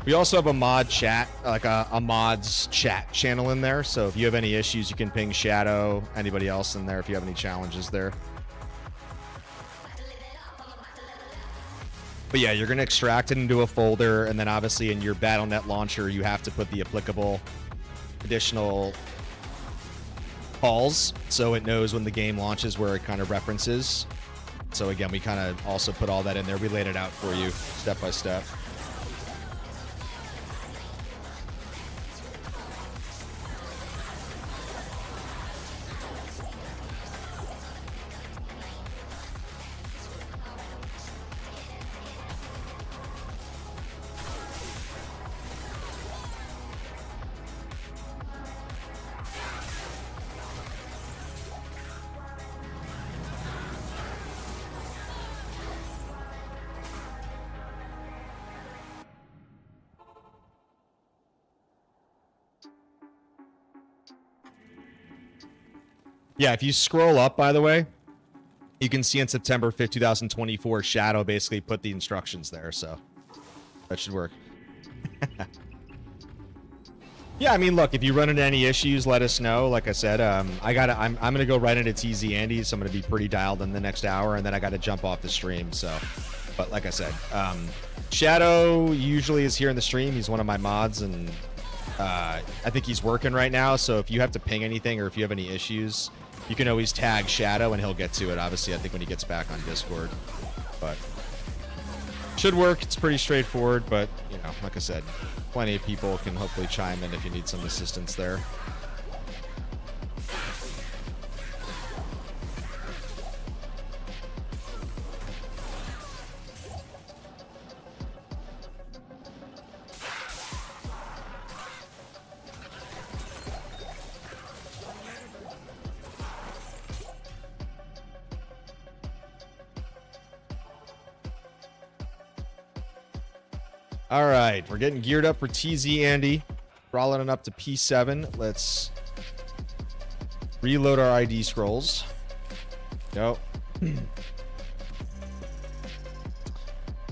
A: We also have a mod chat, like a mods chat channel in there. So if you have any issues, you can ping Shadow, anybody else in there if you have any challenges there. But yeah, you're going to extract it into a folder, and then obviously in your BattleNet launcher, you have to put the applicable additional calls so it knows when the game launches where it kind of references. So again, we kind of also put all that in there. We laid it out for you step by step. Yeah, if you scroll up, by the way, you can see on September 5th, 2024, Shadow basically put the instructions there, so that should work. Yeah, I mean, look, if you run into any issues, let us know. Like I said, I'm gonna go right into TZ Andy, so I'm gonna be pretty dialed in the next hour, and then I gotta jump off the stream. So, but like I said, Shadow usually is here in the stream. He's one of my mods, and I think he's working right now. So if you have to ping anything or if you have any issues, you can always tag Shadow and he'll get to it. Obviously, I think when he gets back on Discord, but should work. It's pretty straightforward, but you know, like I said, plenty of people can hopefully chime in if you need some assistance there. All right, we're getting geared up for TZ Andy. Rolling it up to P7. Let's reload our ID scrolls. Go.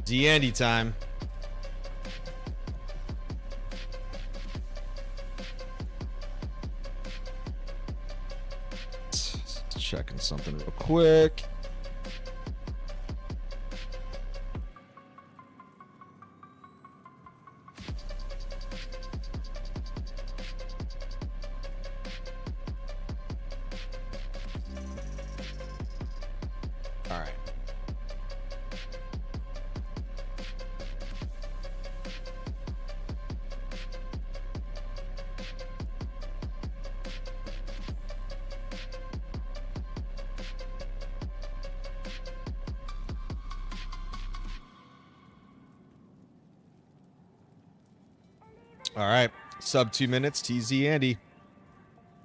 A: Z Andy time. Checking something real quick. All right, Sub 2 minutes, TZ Andy.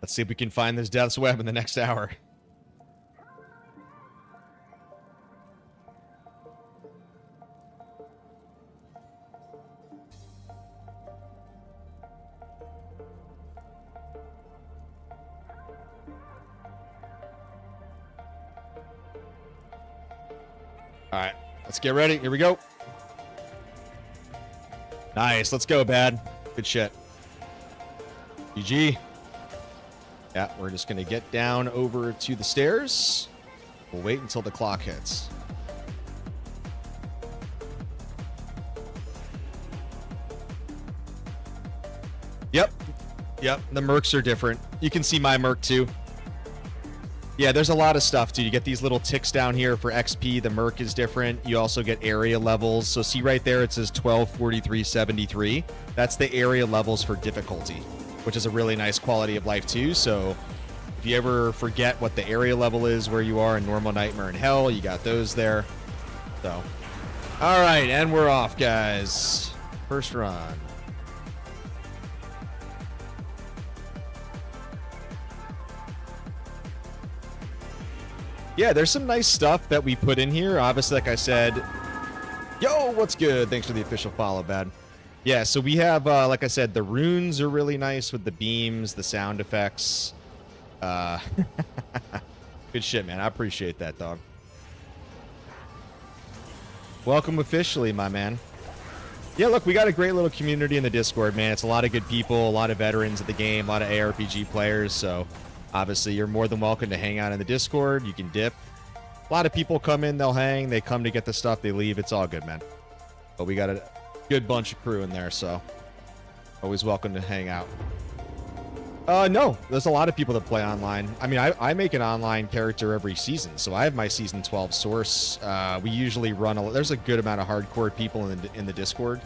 A: Let's see if we can find this Death's Web in the next hour. All right, let's get ready. Here we go. Nice. Let's go, Bad. Good shit. GG. Yeah, we're just going to get down over to the stairs. We'll wait until the clock hits. Yep. Yep. The mercs are different. You can see my merc too. Yeah, there's a lot of stuff, dude. You get these little ticks down here for XP. The merc is different. You also get area levels. So see right there, it says 124373. That's the area levels for difficulty, which is a really nice quality of life too. So if you ever forget what the area level is where you are in normal, nightmare, and hell, you got those there. So, all right, and we're off, guys. First run. Yeah, there's some nice stuff that we put in here. Obviously, like I said, yo, what's good? Thanks for the official follow, Bad. Yeah, so we have, like I said, the runes are really nice with the beams, the sound effects. Good shit, man. I appreciate that, dog. Welcome officially, my man. Yeah, look, we got a great little community in the Discord, man. It's a lot of good people, a lot of veterans of the game, a lot of ARPG players, so obviously you're more than welcome to hang out in the Discord. You can dip. A lot of people come in, they'll hang, they come to get the stuff, they leave. It's all good, man. But we got a good bunch of crew in there, so always welcome to hang out. No, there's a lot of people that play online. I mean, I make an online character every season, so I have my season 12 source. We usually run there's a good amount of hardcore people in the Discord.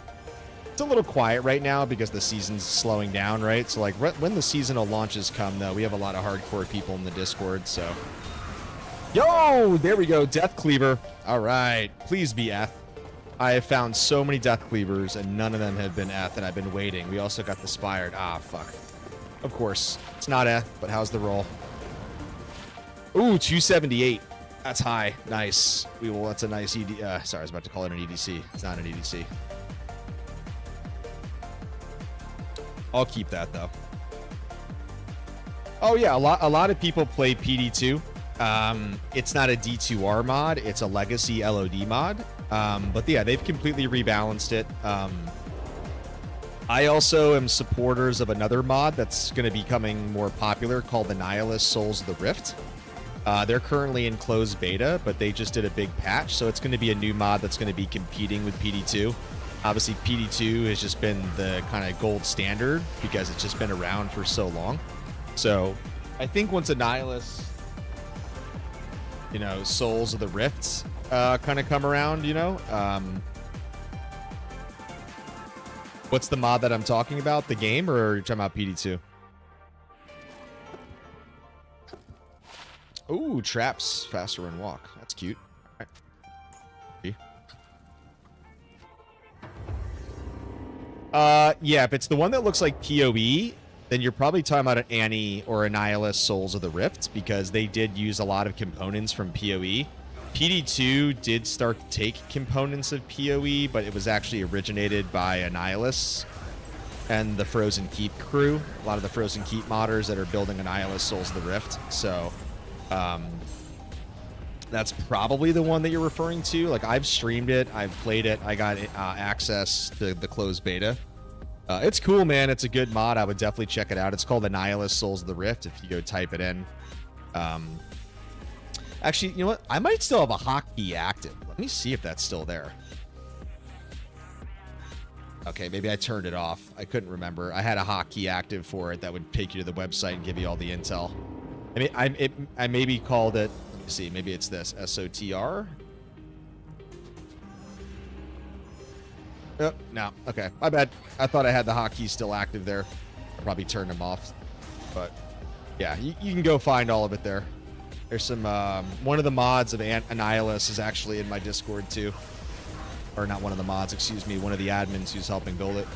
A: It's a little quiet right now because the season's slowing down, right? So like when the seasonal launches come, though, we have a lot of hardcore people in the Discord. So, yo, there we go, Death Cleaver. All right, please be Eth. I have found so many Death Cleavers and none of them have been Eth, and I've been waiting. We also got the Spired. Ah, fuck. Of course, it's not Eth, but how's the roll? Ooh, 278. That's high. Nice. That's a nice ED. Sorry, I was about to call it an EDC. It's not an EDC. I'll keep that though. Oh yeah, a lot of people play PD2. It's not a D2R mod, it's a legacy LOD mod. But yeah, they've completely rebalanced it. I also am supporters of another mod that's going to be becoming more popular called the Nihilist Souls of the Rift. They're currently in closed beta, but they just did a big patch, so it's going to be a new mod that's going to be competing with PD2. Obviously, PD2 has just been the kind of gold standard because it's just been around for so long. So I think once a Nihilist, Souls of the Rifts kind of come around, what's the mod that I'm talking about? The game, or are you talking about PD2? Ooh, traps faster run walk. That's cute. All right. Yeah, if it's the one that looks like PoE, then you're probably talking about an Annie or a Nihilist Souls of the Rift, because they did use a lot of components from PoE. PD2 did start to take components of PoE, but it was actually originated by a Nihilist and the Frozen Keep crew. A lot of the Frozen Keep modders that are building a Nihilist Souls of the Rift. So that's probably the one that you're referring to. Like, I've streamed it, I've played it, I got access to the closed beta. It's cool, man. It's a good mod. I would definitely check it out. It's called the Nihilist Souls of the Rift if you go type it in. Actually, you know what? I might still have a hotkey active. Let me see if that's still there. Okay, maybe I turned it off. I couldn't remember. I had a hotkey active for it that would take you to the website and give you all the intel. I mean, I maybe called it. Let me see. Maybe it's this SOTR. Oh, no. Okay, my bad. I thought I had the hotkey still active there. I probably turned them off. But yeah, you can go find all of it there. There's some, one of the mods of Annihilus is actually in my Discord too. Or not one of the mods, excuse me, one of the admins who's helping build it.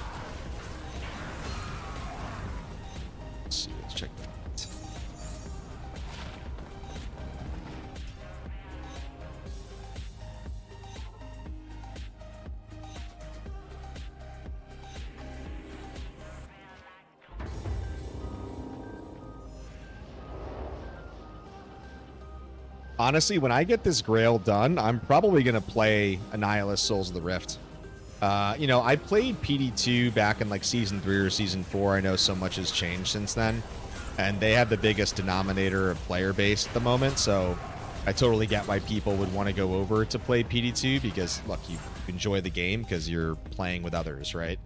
A: Honestly, when I get this Grail done, I'm probably going to play Annihilus Souls of the Rift. You know, I played PD2 back in like Season 3 or Season 4. I know so much has changed since then. And they have the biggest denominator of player base at the moment, so I totally get why people would want to go over to play PD2 because, look, you enjoy the game because you're playing with others, right?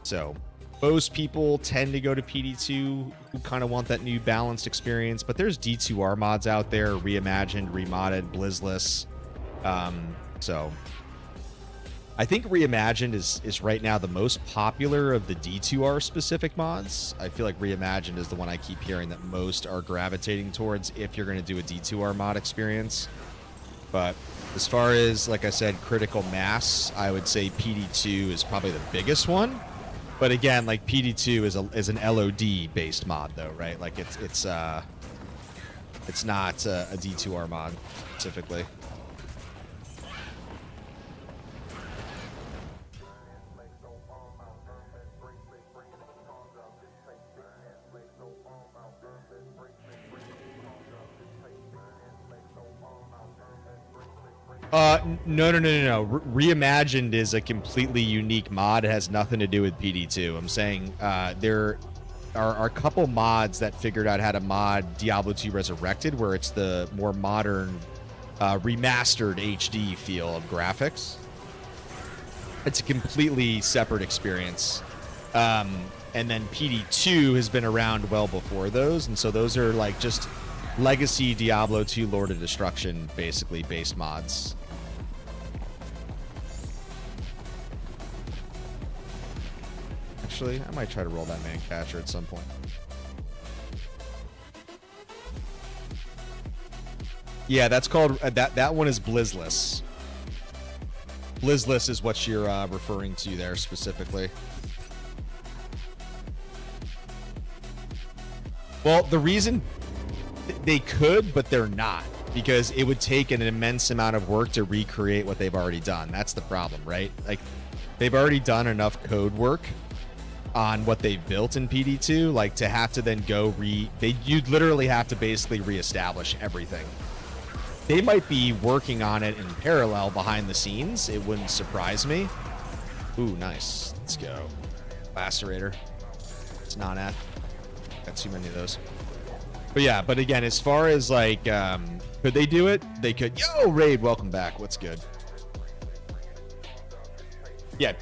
A: So most people tend to go to PD2 who kind of want that new balanced experience, but there's D2R mods out there, reimagined, remodded, blizzless. So I think reimagined is right now the most popular of the D2R specific mods. I feel like reimagined is the one I keep hearing that most are gravitating towards if you're going to do a D2R mod experience. But as far as, like I said, critical mass, I would say PD2 is probably the biggest one. But again, like PD2 is an LOD based mod though, right? Like it's not a D2R mod specifically. No. Reimagined is a completely unique mod. It has nothing to do with PD2. I'm saying there are a couple mods that figured out how to mod Diablo 2 Resurrected, where it's the more modern, remastered HD feel of graphics. It's a completely separate experience. And then PD2 has been around well before those, and so those are like just legacy Diablo 2 Lord of Destruction, basically, based mods. Actually, I might try to roll that man catcher at some point. Yeah, that's called that one is blizzless. Blizzless is what you're referring to there specifically. Well, the reason they could, but they're not, because it would take an immense amount of work to recreate what they've already done. That's the problem, right? Like, they've already done enough code work on what they've built in PD2, like to have to then go you'd literally have to basically reestablish everything. They might be working on it in parallel behind the scenes. It wouldn't surprise me. Ooh, nice. Let's go. Lacerator. It's non-ath. Got too many of those. But yeah, but again, as far as like, could they do it? They could. Yo, Raid, welcome back. What's good? Yeah,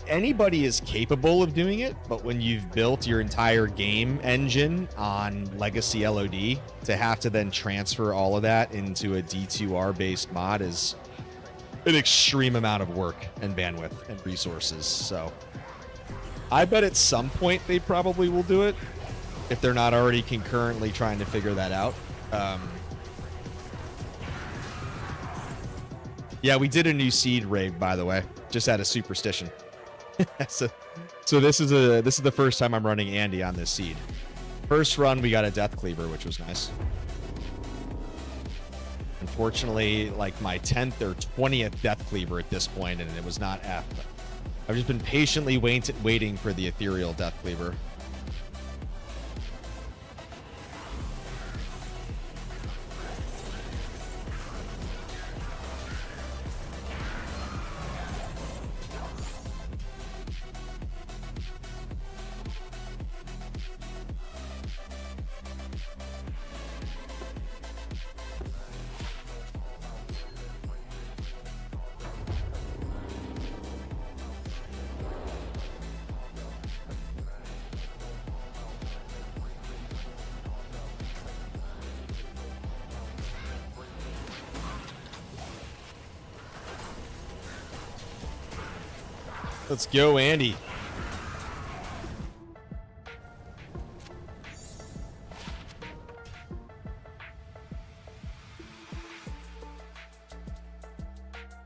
A: anybody is capable of doing it, but when you've built your entire game engine on legacy LOD, to have to then transfer all of that into a D2R based mod is an extreme amount of work and bandwidth and resources. So I bet at some point they probably will do it, if they're not already concurrently trying to figure that out. Yeah, we did a new seed raid, by the way, just out of superstition. so this is the first time I'm running Andy on this seed. First run, we got a Death Cleaver, which was nice. Unfortunately, like my 10th or 20th Death Cleaver at this point, and it was not F. I've just been patiently waiting for the Ethereal Death Cleaver. Let's go, Andy.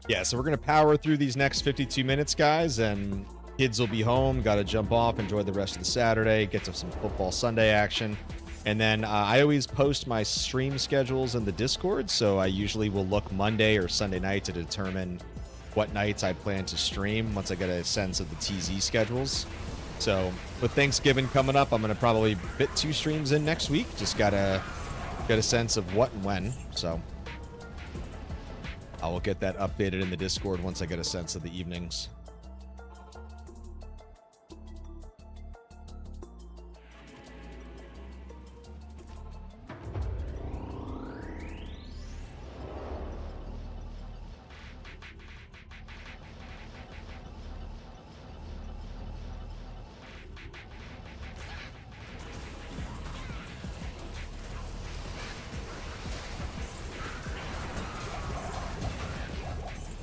A: Yeah, so we're going to power through these next 52 minutes, guys, and kids will be home. Got to jump off, enjoy the rest of the Saturday, get to some football Sunday action. And then I always post my stream schedules in the Discord, so I usually will look Monday or Sunday night to determine what nights I plan to stream once I get a sense of the TZ schedules. So with Thanksgiving coming up, I'm going to probably fit 2 streams in next week. Just got to get a sense of what and when. So I will get that updated in the Discord once I get a sense of the evenings.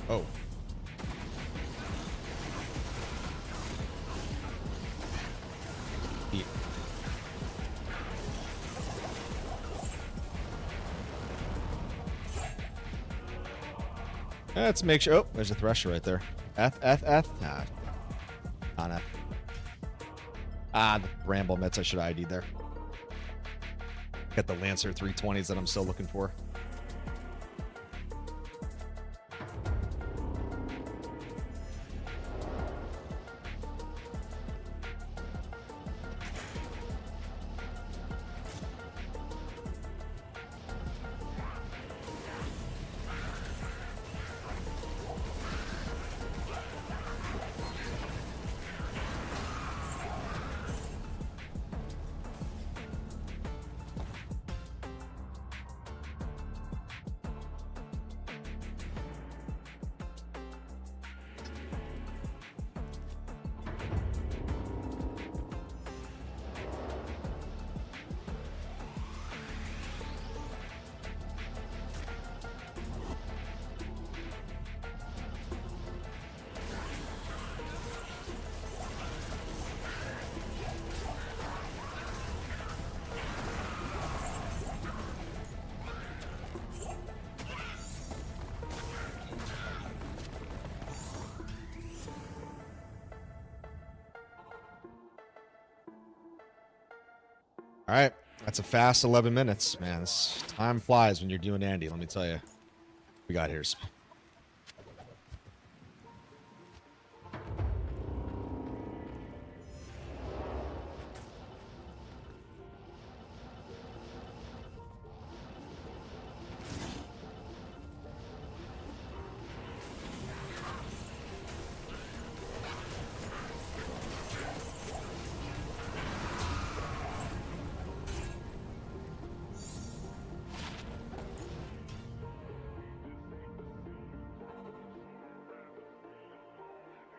A: Oh. Yeah. Let's make sure. Oh, there's a thresher right there. F. Nah. On F. Ah, the bramble mitts I should have ID'd there. Got the Lancer 320s that I'm still looking for. All right, that's a fast 11 minutes, man. This time flies when you're doing Andy, let me tell you. We got here.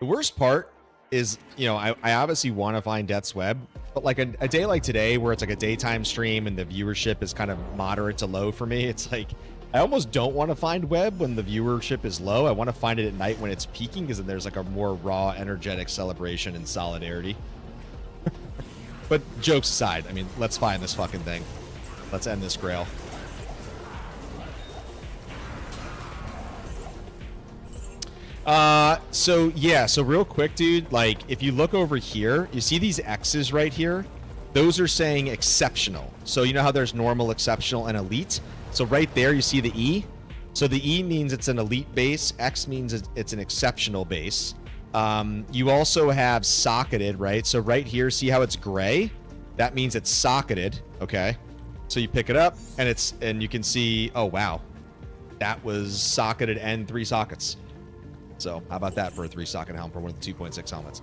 A: The worst part is, you know, I obviously want to find Death's Web, but like a day like today where it's like a daytime stream and the viewership is kind of moderate to low for me, it's like I almost don't want to find web when the viewership is low. I want to find it at night when it's peaking because then there's like a more raw, energetic celebration and solidarity. But jokes aside, I mean, let's find this fucking thing. Let's end this grail. So yeah, so real quick, dude, like if you look over here, you see these X's right here? Those are saying exceptional. So you know how there's normal, exceptional, and elite? So right there, you see the E. So the E means it's an elite base. X means it's an exceptional base. You also have socketed, right? So right here, see how it's gray? That means it's socketed, okay? So you pick it up, and you can see, oh wow, that was socketed and 3 sockets. So how about that for a 3-socket helm for one of the 2.6 helmets?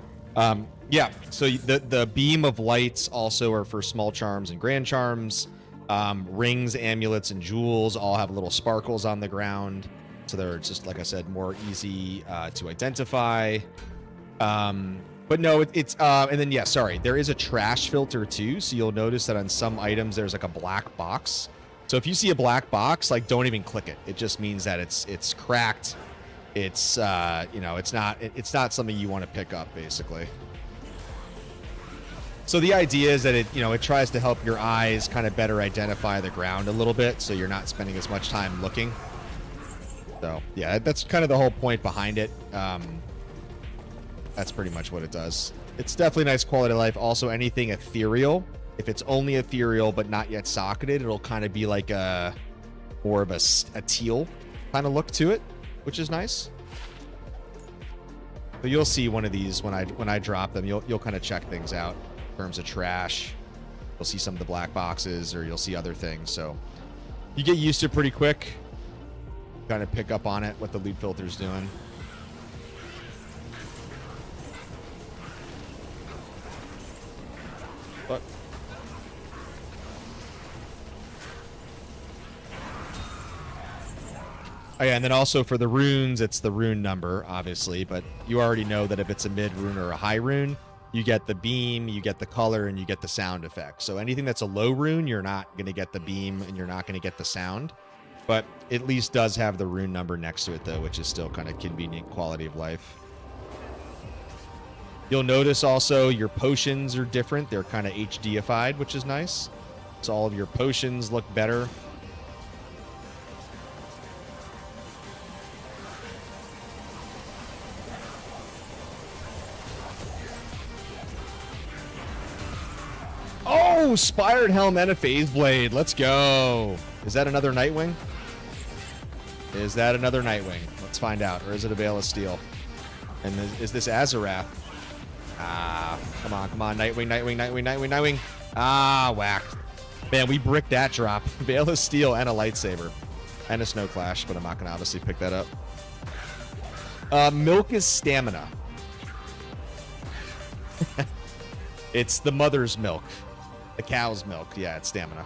A: Yeah, so the beam of lights also are for small charms and grand charms. Rings, amulets, and jewels all have little sparkles on the ground. So they're just, like I said, more easy to identify. But no, it's and then, yeah, sorry, there is a trash filter too. So you'll notice that on some items, there's like a black box. So if you see a black box, like don't even click it. It just means that it's cracked. It's you know, it's not something you want to pick up, basically. So the idea is that it tries to help your eyes kind of better identify the ground a little bit, so you're not spending as much time looking. So yeah, that's kind of the whole point behind it. That's pretty much what it does. It's definitely nice quality of life. Also, anything ethereal, if it's only ethereal but not yet socketed, it'll kind of be like a more of a teal kind of look to it, which is nice. But you'll see one of these when I drop them. You'll kind of check things out in terms of trash. You'll see some of the black boxes, or you'll see other things. So You get used to it pretty quick. Kind of pick up on it, what the loot filter's doing. But oh yeah, and then also for the runes, it's the rune number, obviously, but you already know that if it's a mid rune or a high rune, you get the beam, you get the color, and you get the sound effect. So anything that's a low rune, you're not going to get the beam, and you're not going to get the sound. But at least does have the rune number next to it, though, which is still kind of convenient quality of life. You'll notice also your potions are different. They're kind of HDified, which is nice. So all of your potions look better. Oh, Spired Helm and a Phase Blade. Let's go. Is that another Nightwing? Is that another Nightwing? Let's find out. Or is it a Bale of Steel? And is this Azarath? Ah, come on, come on. Nightwing, Nightwing, Nightwing, Nightwing, Nightwing. Ah, whack. Man, we bricked that drop. Bale of Steel and a lightsaber. And a Snow Clash, but I'm not going to obviously pick that up. Milk is stamina. It's the mother's milk. The cow's milk. Yeah, it's stamina.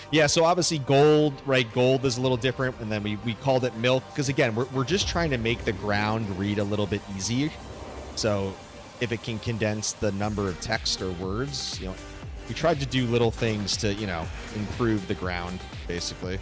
A: Yeah, so obviously gold, right? Gold is a little different, and then we called it milk because, again, we're just trying to make the ground read a little bit easier. So if it can condense the number of text or words, you know, we tried to do little things to, you know, improve the ground, basically.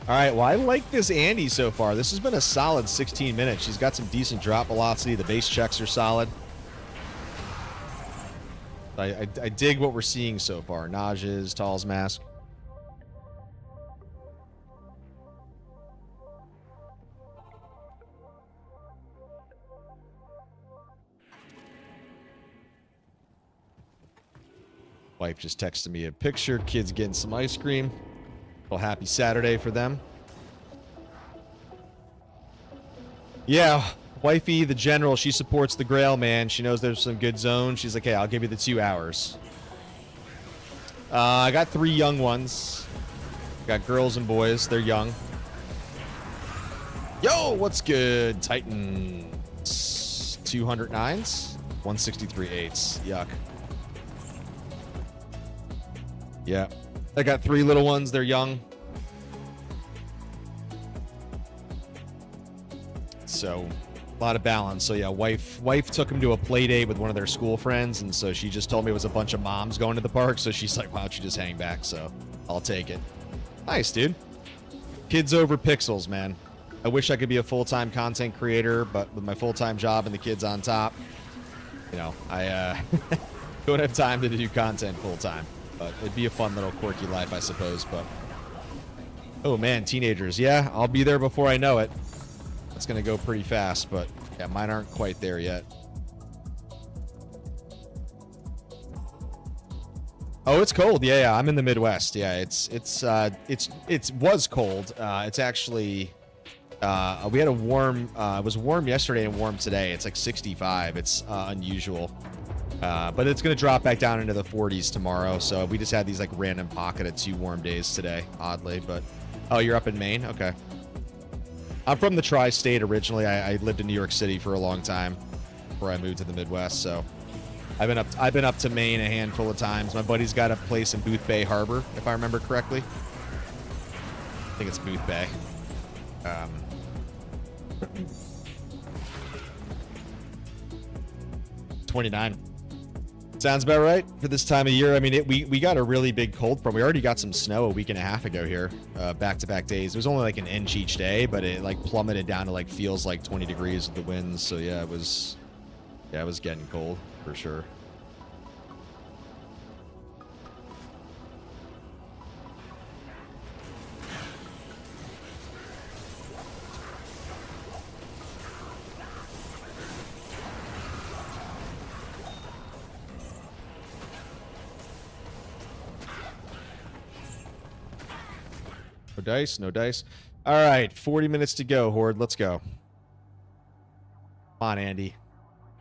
A: All right, well, I like this Andy so far. This has been a solid 16 minutes. She's got some decent drop velocity. The base checks are solid. I dig what we're seeing so far. Nages, Tall's Mask. Wife just texted me a picture. Kids getting some ice cream. Well, happy Saturday for them. Yeah, wifey, the general, she supports the Grail, man. She knows there's some good zones. She's like, hey, I'll give you the 2 hours. I got 3 young ones. Got girls and boys. They're young. Yo, what's good? Titan 209s, 163 8s. Yuck. Yeah. I got 3 little ones. They're young. So, a lot of balance. So, yeah, wife took him to a play date with one of their school friends, and so she just told me it was a bunch of moms going to the park, so she's like, why don't you just hang back? So, I'll take it. Nice, dude. Kids over pixels, man. I wish I could be a full-time content creator, but with my full-time job and the kids on top, you know, I don't have time to do content full-time. But it'd be a fun little quirky life, I suppose. But oh man, teenagers. Yeah, I'll be there before I know it. It's gonna go pretty fast, but yeah, mine aren't quite there yet. Oh, it's cold. Yeah, I'm in the Midwest. Yeah, it was cold. It's actually we had a warm. It was warm yesterday and warm today. It's like 65. It's unusual. But it's going to drop back down into the 40s tomorrow. So we just had these like random pocket of 2 warm days today, oddly. But oh, you're up in Maine? Okay. I'm from the tri-state originally. I lived in New York City for a long time before I moved to the Midwest. So I've been up to Maine a handful of times. My buddy's got a place in Booth Bay Harbor, if I remember correctly. I think it's Booth Bay. 29. Sounds about right for this time of year. I mean, we got a really big cold front. We already got some snow a week and a half ago here, back-to-back days. It was only like an inch each day, but it like plummeted down to like feels like 20 degrees with the winds. So yeah, it was Yeah, it was getting cold for sure. No dice, no dice. All right, 40 minutes to go, Horde. Let's go. Come on, Andy.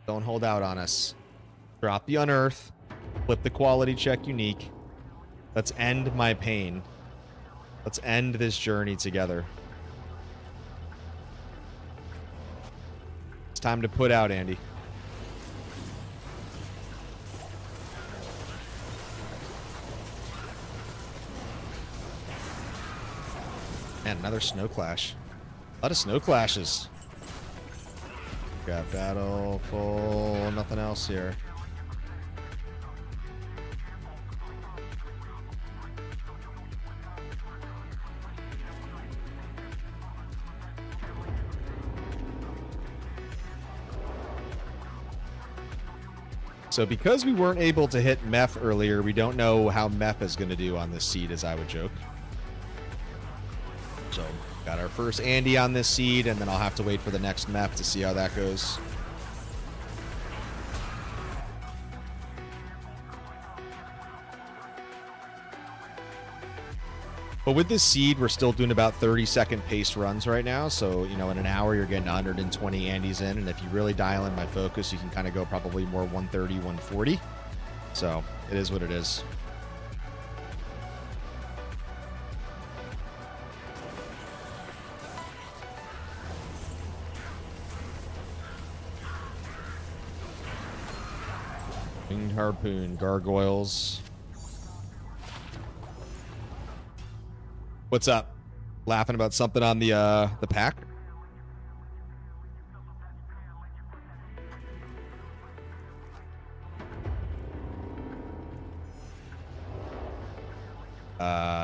A: Don't hold out on us. Drop the unearth. Flip the quality check unique. Let's end my pain. Let's end this journey together. It's time to put out, Andy. And another snow clash. A lot of snow clashes. Got battle full, nothing else here. So because we weren't able to hit Meph earlier, we don't know how Meph is going to do on this seed, as I would joke. So, got our first Andy on this seed, and then I'll have to wait for the next Meph to see how that goes. But with this seed, we're still doing about 30-second paced runs right now. So, you know, in an hour, you're getting 120 Andys in. And if you really dial in my focus, you can kind of go probably more 130, 140. So, it is what it is. Winged harpoon, gargoyles. What's up? Laughing about something on the pack?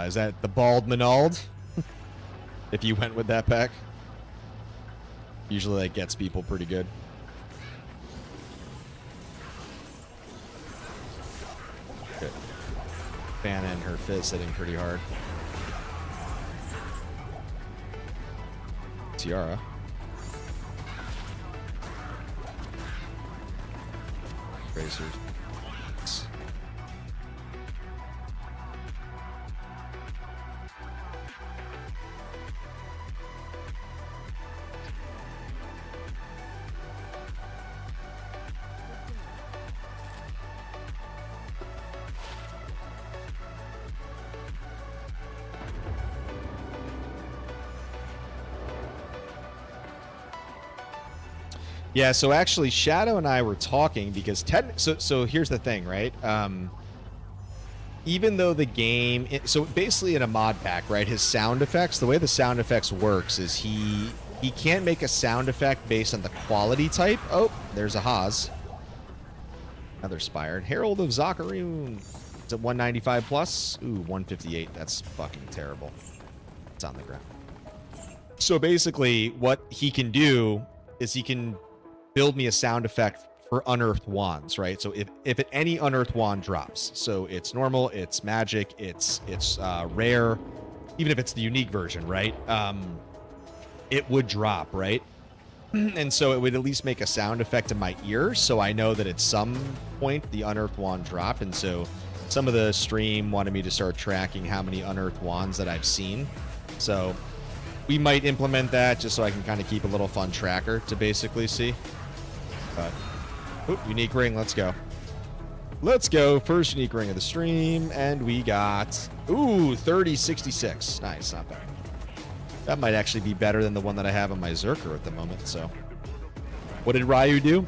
A: Is that the bald Manald? If you went with that pack? Usually that gets people pretty good. Good. Vanna and her fizz hitting pretty hard. Tiara. Tracers. Yeah, so actually Shadow and I were talking because so here's the thing, right? Even though the game, so basically in a mod pack, right, his sound effects, the way the sound effects works is he can't make a sound effect based on the quality type. Oh, there's a Haas. Another Spired. Herald of Zakaroon. It's at 195 plus. Ooh, 158. That's fucking terrible. It's on the ground. So basically what he can do is he can build me a sound effect for unearthed wands, right? So if any unearthed wand drops, so it's normal, it's magic, it's rare, even if it's the unique version, right? It would drop, right? And so it would at least make a sound effect in my ear, so I know that at some point the unearthed wand dropped. And so some of the stream wanted me to start tracking how many unearthed wands that I've seen. So we might implement that just so I can kind of keep a little fun tracker to basically see. But, oop, unique ring, let's go. Let's go. First unique ring of the stream, and we got, ooh, 3066. Nice, not bad. That might actually be better than the one that I have on my Zerker at the moment, so. What did Ryu do?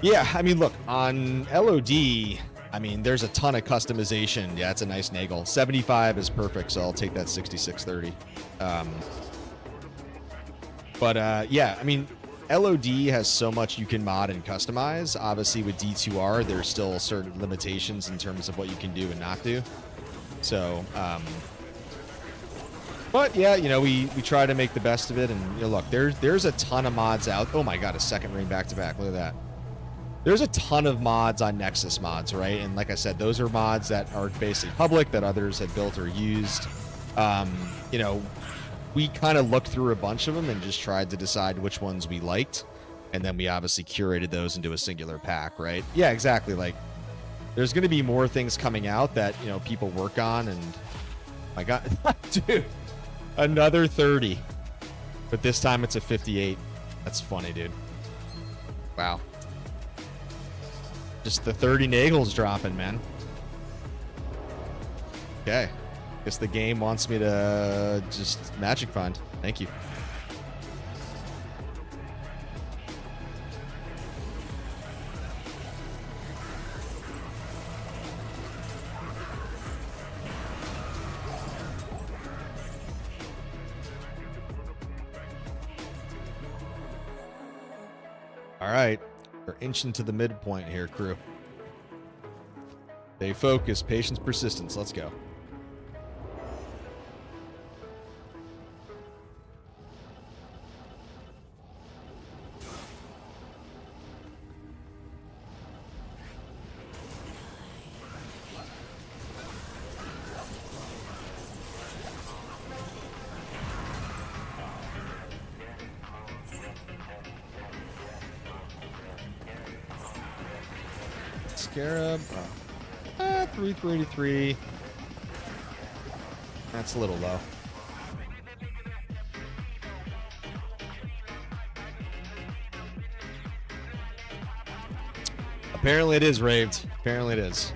A: Yeah, I mean, look, on LOD, I mean, there's a ton of customization. Yeah, it's a nice Nagel. 75 is perfect, so I'll take that 6630. Yeah, I mean, LOD has so much you can mod and customize. Obviously, with D2R, there's still certain limitations in terms of what you can do and not do. So, But yeah, you know, we try to make the best of it, and you know, look, there's a ton of mods out. Oh my god, a second ring back to back. Look at that. There's a ton of mods on Nexus mods, right? And like I said, those are mods that are basically public that others have built or used. You know, we kind of looked through a bunch of them and just tried to decide which ones we liked, and then we obviously curated those into a singular pack, right? Yeah, exactly. Like, there's going to be more things coming out that, you know, people work on, and my god, dude. Another 30. But this time it's a 58. That's funny, dude. Wow. Just the 30 Nagels dropping, man. Okay. Guess the game wants me to just magic find. Thank you. All right, we're inching to the midpoint here, crew. Stay focused, patience, persistence. Let's go. Scarab. 383. That's a little low. Apparently it is raved. Apparently it is.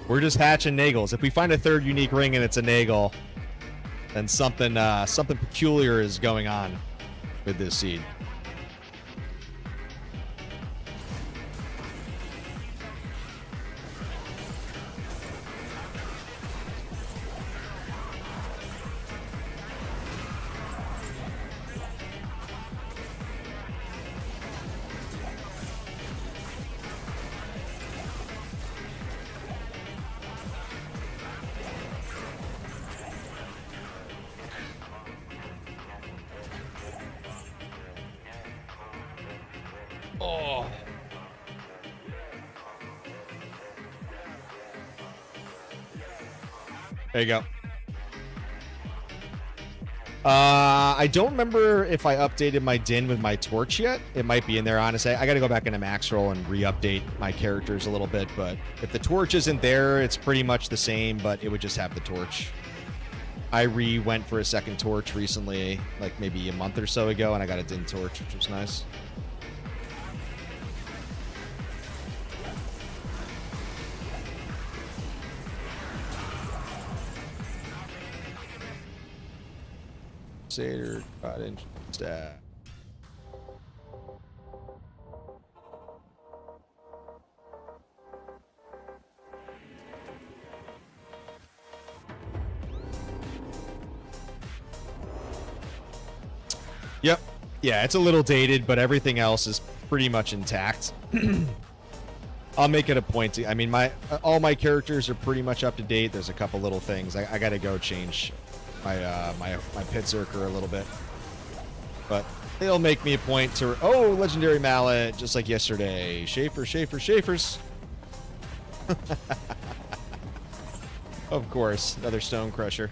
A: We're just hatching Nagels. If we find a third unique ring and it's a Nagel, then something peculiar is going on with this seed. Oh. There you go. I don't remember if I updated my din with my torch yet. It might be in there, honestly. I got to go back into max roll and re-update my characters a little bit, but if the torch isn't there, it's pretty much the same, but it would just have the torch. I went for a second torch recently, like maybe a month or so ago, and I got a din torch, which was nice. Crusader, cottage, staff. Yep. Yeah, it's a little dated, but everything else is pretty much intact. I'll make it a point to, I mean, all my characters are pretty much up to date. There's a couple little things. I got to go change my pit circuit a little bit, but it'll make me a point to legendary mallet just like yesterday. Schaefer's. Of course, another stone crusher.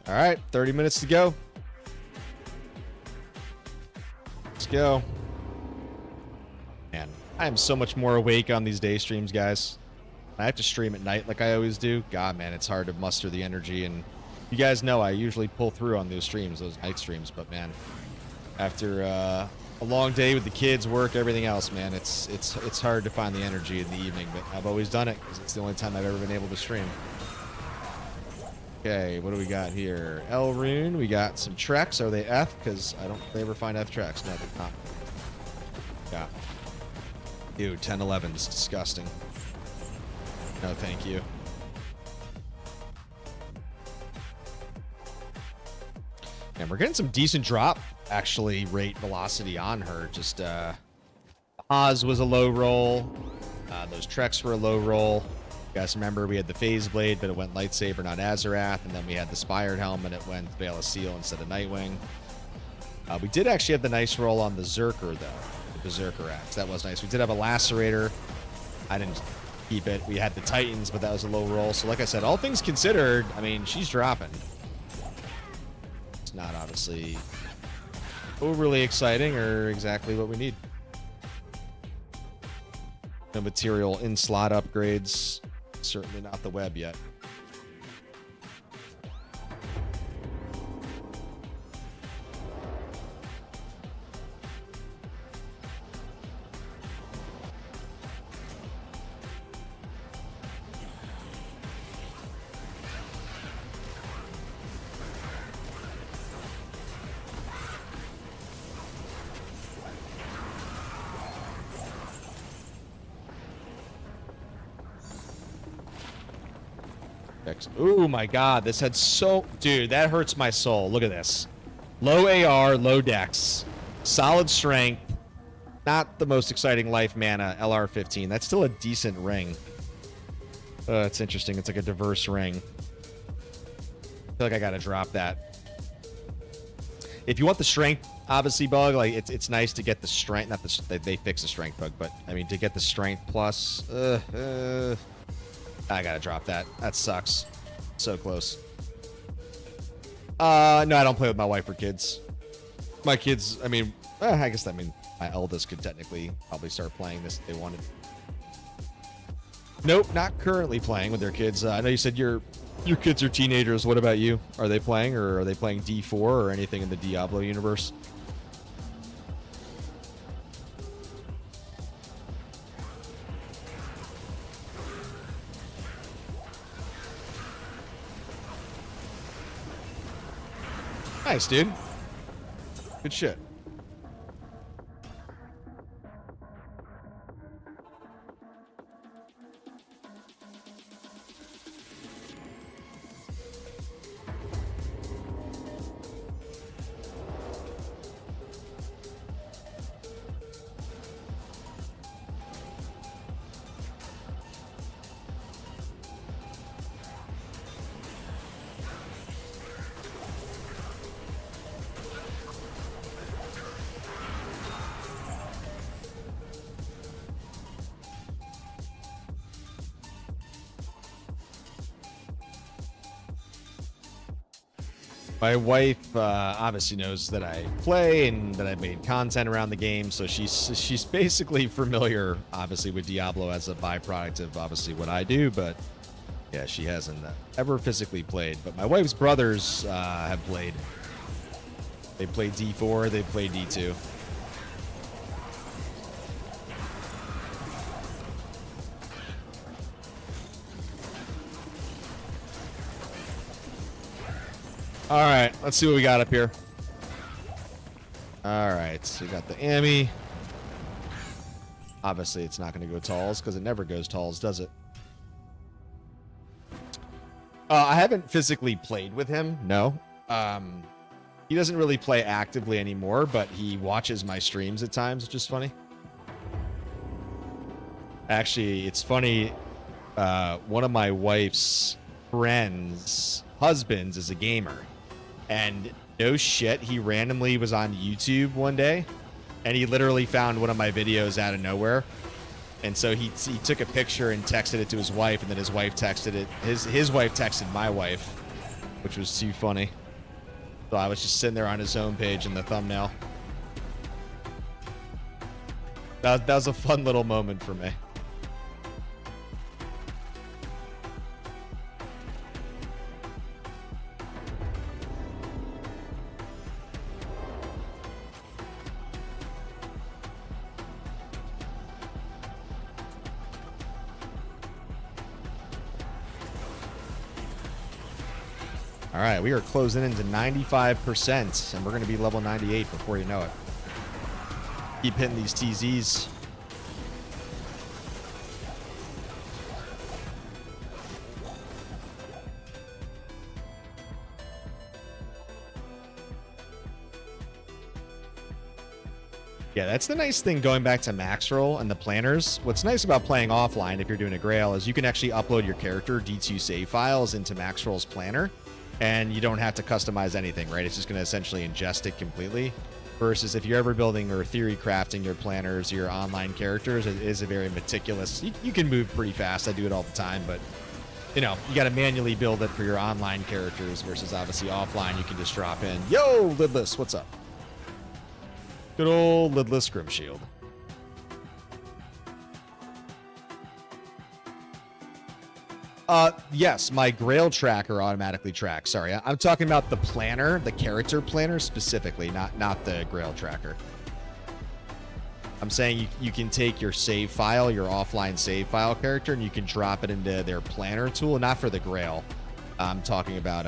A: All right, 30 minutes to go. Let's go. Man, I am so much more awake on these day streams, guys. I have to stream at night like I always do. God, man, it's hard to muster the energy. And you guys know I usually pull through on those streams, those night streams. But, man, after a long day with the kids, work, everything else, man, it's hard to find the energy in the evening. But I've always done it because it's the only time I've ever been able to stream. Okay, what do we got here? L Rune, we got some Treks. Are they F? Because I don't ever find F Treks. No, they're not. Yeah. Ew, 1011 is disgusting. No, thank you. And we're getting some decent drop, actually, rate velocity on her. Just, Oz was a low roll. Those Treks were a low roll. You guys remember we had the Phase Blade, but it went Lightsaber, not Azarath. And then we had the Spired Helmet, it went Veil of Seal instead of Nightwing. We did actually have the nice roll on the Zerker, though. The Berserker Axe. That was nice. We did have a Lacerator. I didn't keep it. We had the Titans, but that was a low roll. So like I said, all things considered, I mean, she's dropping. It's not obviously overly exciting or exactly what we need. No material in slot upgrades. Certainly not the web yet. Oh my god, this had so... Dude, that hurts my soul. Look at this. Low AR, low dex. Solid strength. Not the most exciting life mana, LR15. That's still a decent ring. It's interesting. It's like a diverse ring. I feel like I gotta drop that. If you want the strength, obviously, bug, like, it's nice to get the strength. Not the... They fix the strength bug, but, I mean, to get the strength plus... I gotta drop that. That sucks. So close. No, I don't play with my wife or kids. My kids, I mean, I guess that mean my eldest could technically probably start playing this if they wanted. Nope, not currently playing with their kids. I know you said your kids are teenagers. What about you? Are they playing, or are they playing D4 or anything in the Diablo universe? Nice, dude. Good shit. My wife obviously knows that I play and that I've made content around the game, so she's basically familiar, obviously, with Diablo as a byproduct of obviously what I do. But yeah, she hasn't ever physically played. But my wife's brothers have played. They played D4. They played D2. All right, let's see what we got up here. All right, so we got the Ami. Obviously, it's not going to go talls because it never goes talls, does it? I haven't physically played with him, no. He doesn't really play actively anymore, but he watches my streams at times, which is funny. Actually, it's funny. One of my wife's friends' husbands is a gamer. And no shit, he randomly was on YouTube one day, and he literally found one of my videos out of nowhere. And so he took a picture and texted it to his wife, and then his wife texted it. His wife texted my wife, which was too funny. So I was just sitting there on his homepage in the thumbnail. That was a fun little moment for me. All right, we are closing into 95%, and we're going to be level 98 before you know it. Keep hitting these TZs. Yeah, that's the nice thing going back to max roll and the planners. What's nice about playing offline if you're doing a Grail is you can actually upload your character D2 save files into max roll's planner, and you don't have to customize anything, right? It's just going to essentially ingest it completely. Versus if you're ever building or theory crafting your planners, your online characters, it is a very meticulous. You can move pretty fast. I do it all the time, but you know, you got to manually build it for your online characters versus obviously offline. You can just drop in. Yo, Lidless, what's up? Good old Lidless Grim Shield. Yes, my Grail tracker automatically tracks. Sorry, I'm talking about the planner, the character planner specifically, not the Grail tracker. I'm saying you can take your save file, your offline save file character, and you can drop it into their planner tool, not for the Grail. I'm talking about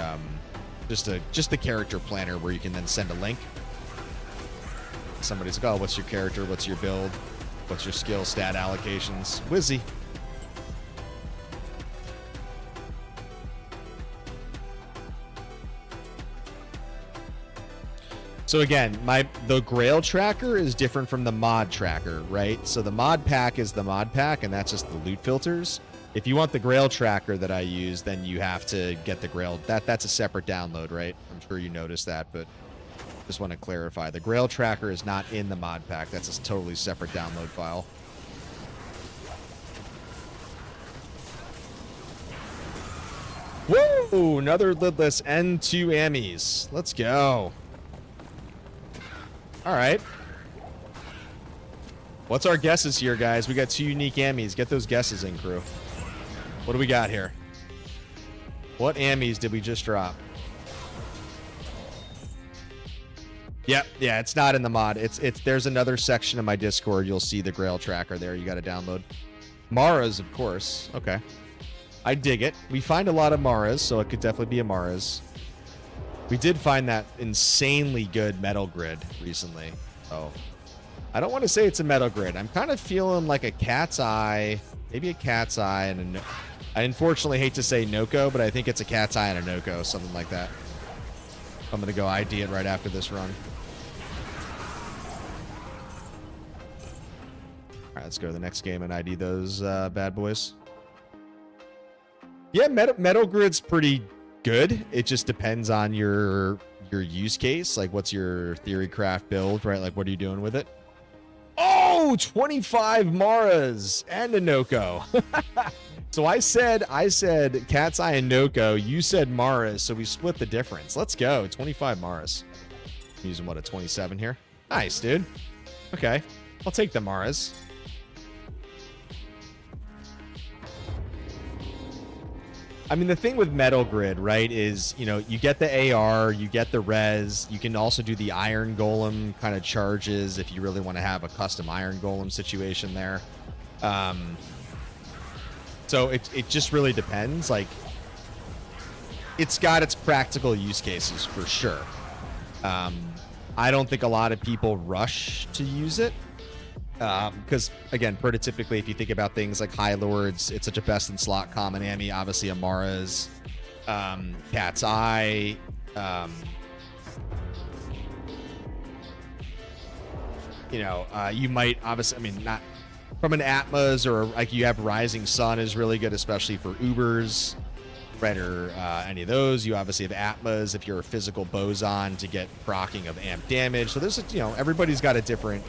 A: just the character planner where you can then send a link. Somebody's like, oh, what's your character? What's your build? What's your skill stat allocations? Wizzy. So again, the Grail tracker is different from the mod tracker, right? So the mod pack is the mod pack, and that's just the loot filters. If you want the Grail tracker that I use, then you have to get the Grail. That's a separate download, right? I'm sure you noticed that, but just want to clarify. The Grail tracker is not in the mod pack. That's a totally separate download file. Whoa! Another lidless N2 Ammies. Let's go. All right. What's our guesses here, guys? We got 2 unique Ammies. Get those guesses in, crew. What do we got here? What Ammies did we just drop? Yep, yeah, it's not in the mod. There's another section of my Discord. You'll see the Grail tracker there. You got to download. Mara's, of course. Okay. I dig it. We find a lot of Mara's, so it could definitely be a Mara's. We did find that insanely good metal grid recently. Oh, I don't want to say it's a metal grid. I'm kind of feeling like a cat's eye, maybe a cat's eye, and I unfortunately hate to say Noko, but I think it's a cat's eye and a Noko, something like that. I'm gonna go ID it right after this run. All right, let's go to the next game and ID those bad boys. Yeah, metal grid's pretty good. It just depends on your use case. Like, what's your theory craft build, right? Like, what are you doing with it? Oh, 25 Maras and a Noko. So I said Cat's Eye and Noko. You said Maras, so we split the difference. Let's go. 25 Maras. I'm using what, a 27 here? Nice, dude. Okay, I'll take the Maras. I mean, the thing with Metal Grid, right, is, you know, you get the AR, you get the res, you can also do the Iron Golem kind of charges if you really want to have a custom Iron Golem situation there. So it just really depends. Like, it's got its practical use cases for sure. I don't think a lot of people rush to use it. Because, again, prototypically, if you think about things like High Lords, it's such a best in slot common Ammy. Obviously, Amara's, Cat's Eye, you know, you might obviously, I mean, not from an Atma's, or like you have Rising Sun is really good, especially for Ubers, right? Or any of those. You obviously have Atma's if you're a physical boson to get procking of amp damage. So there's, you know, everybody's got a different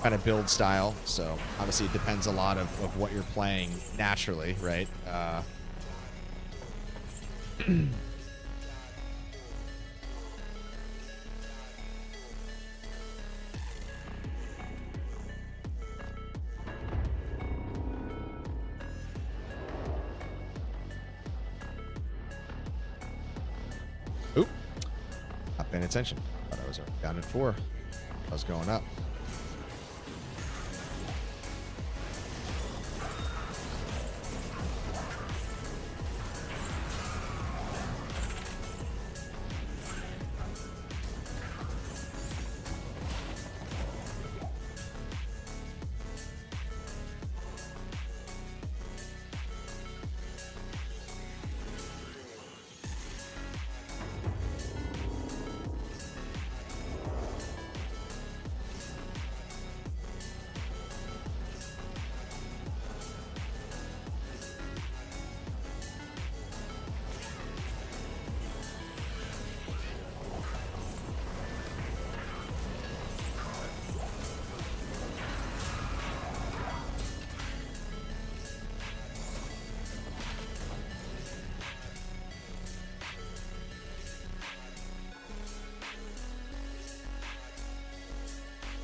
A: kind of build style, so obviously it depends a lot of what you're playing naturally, right? Paying attention. Thought I was already down at 4. I was going up.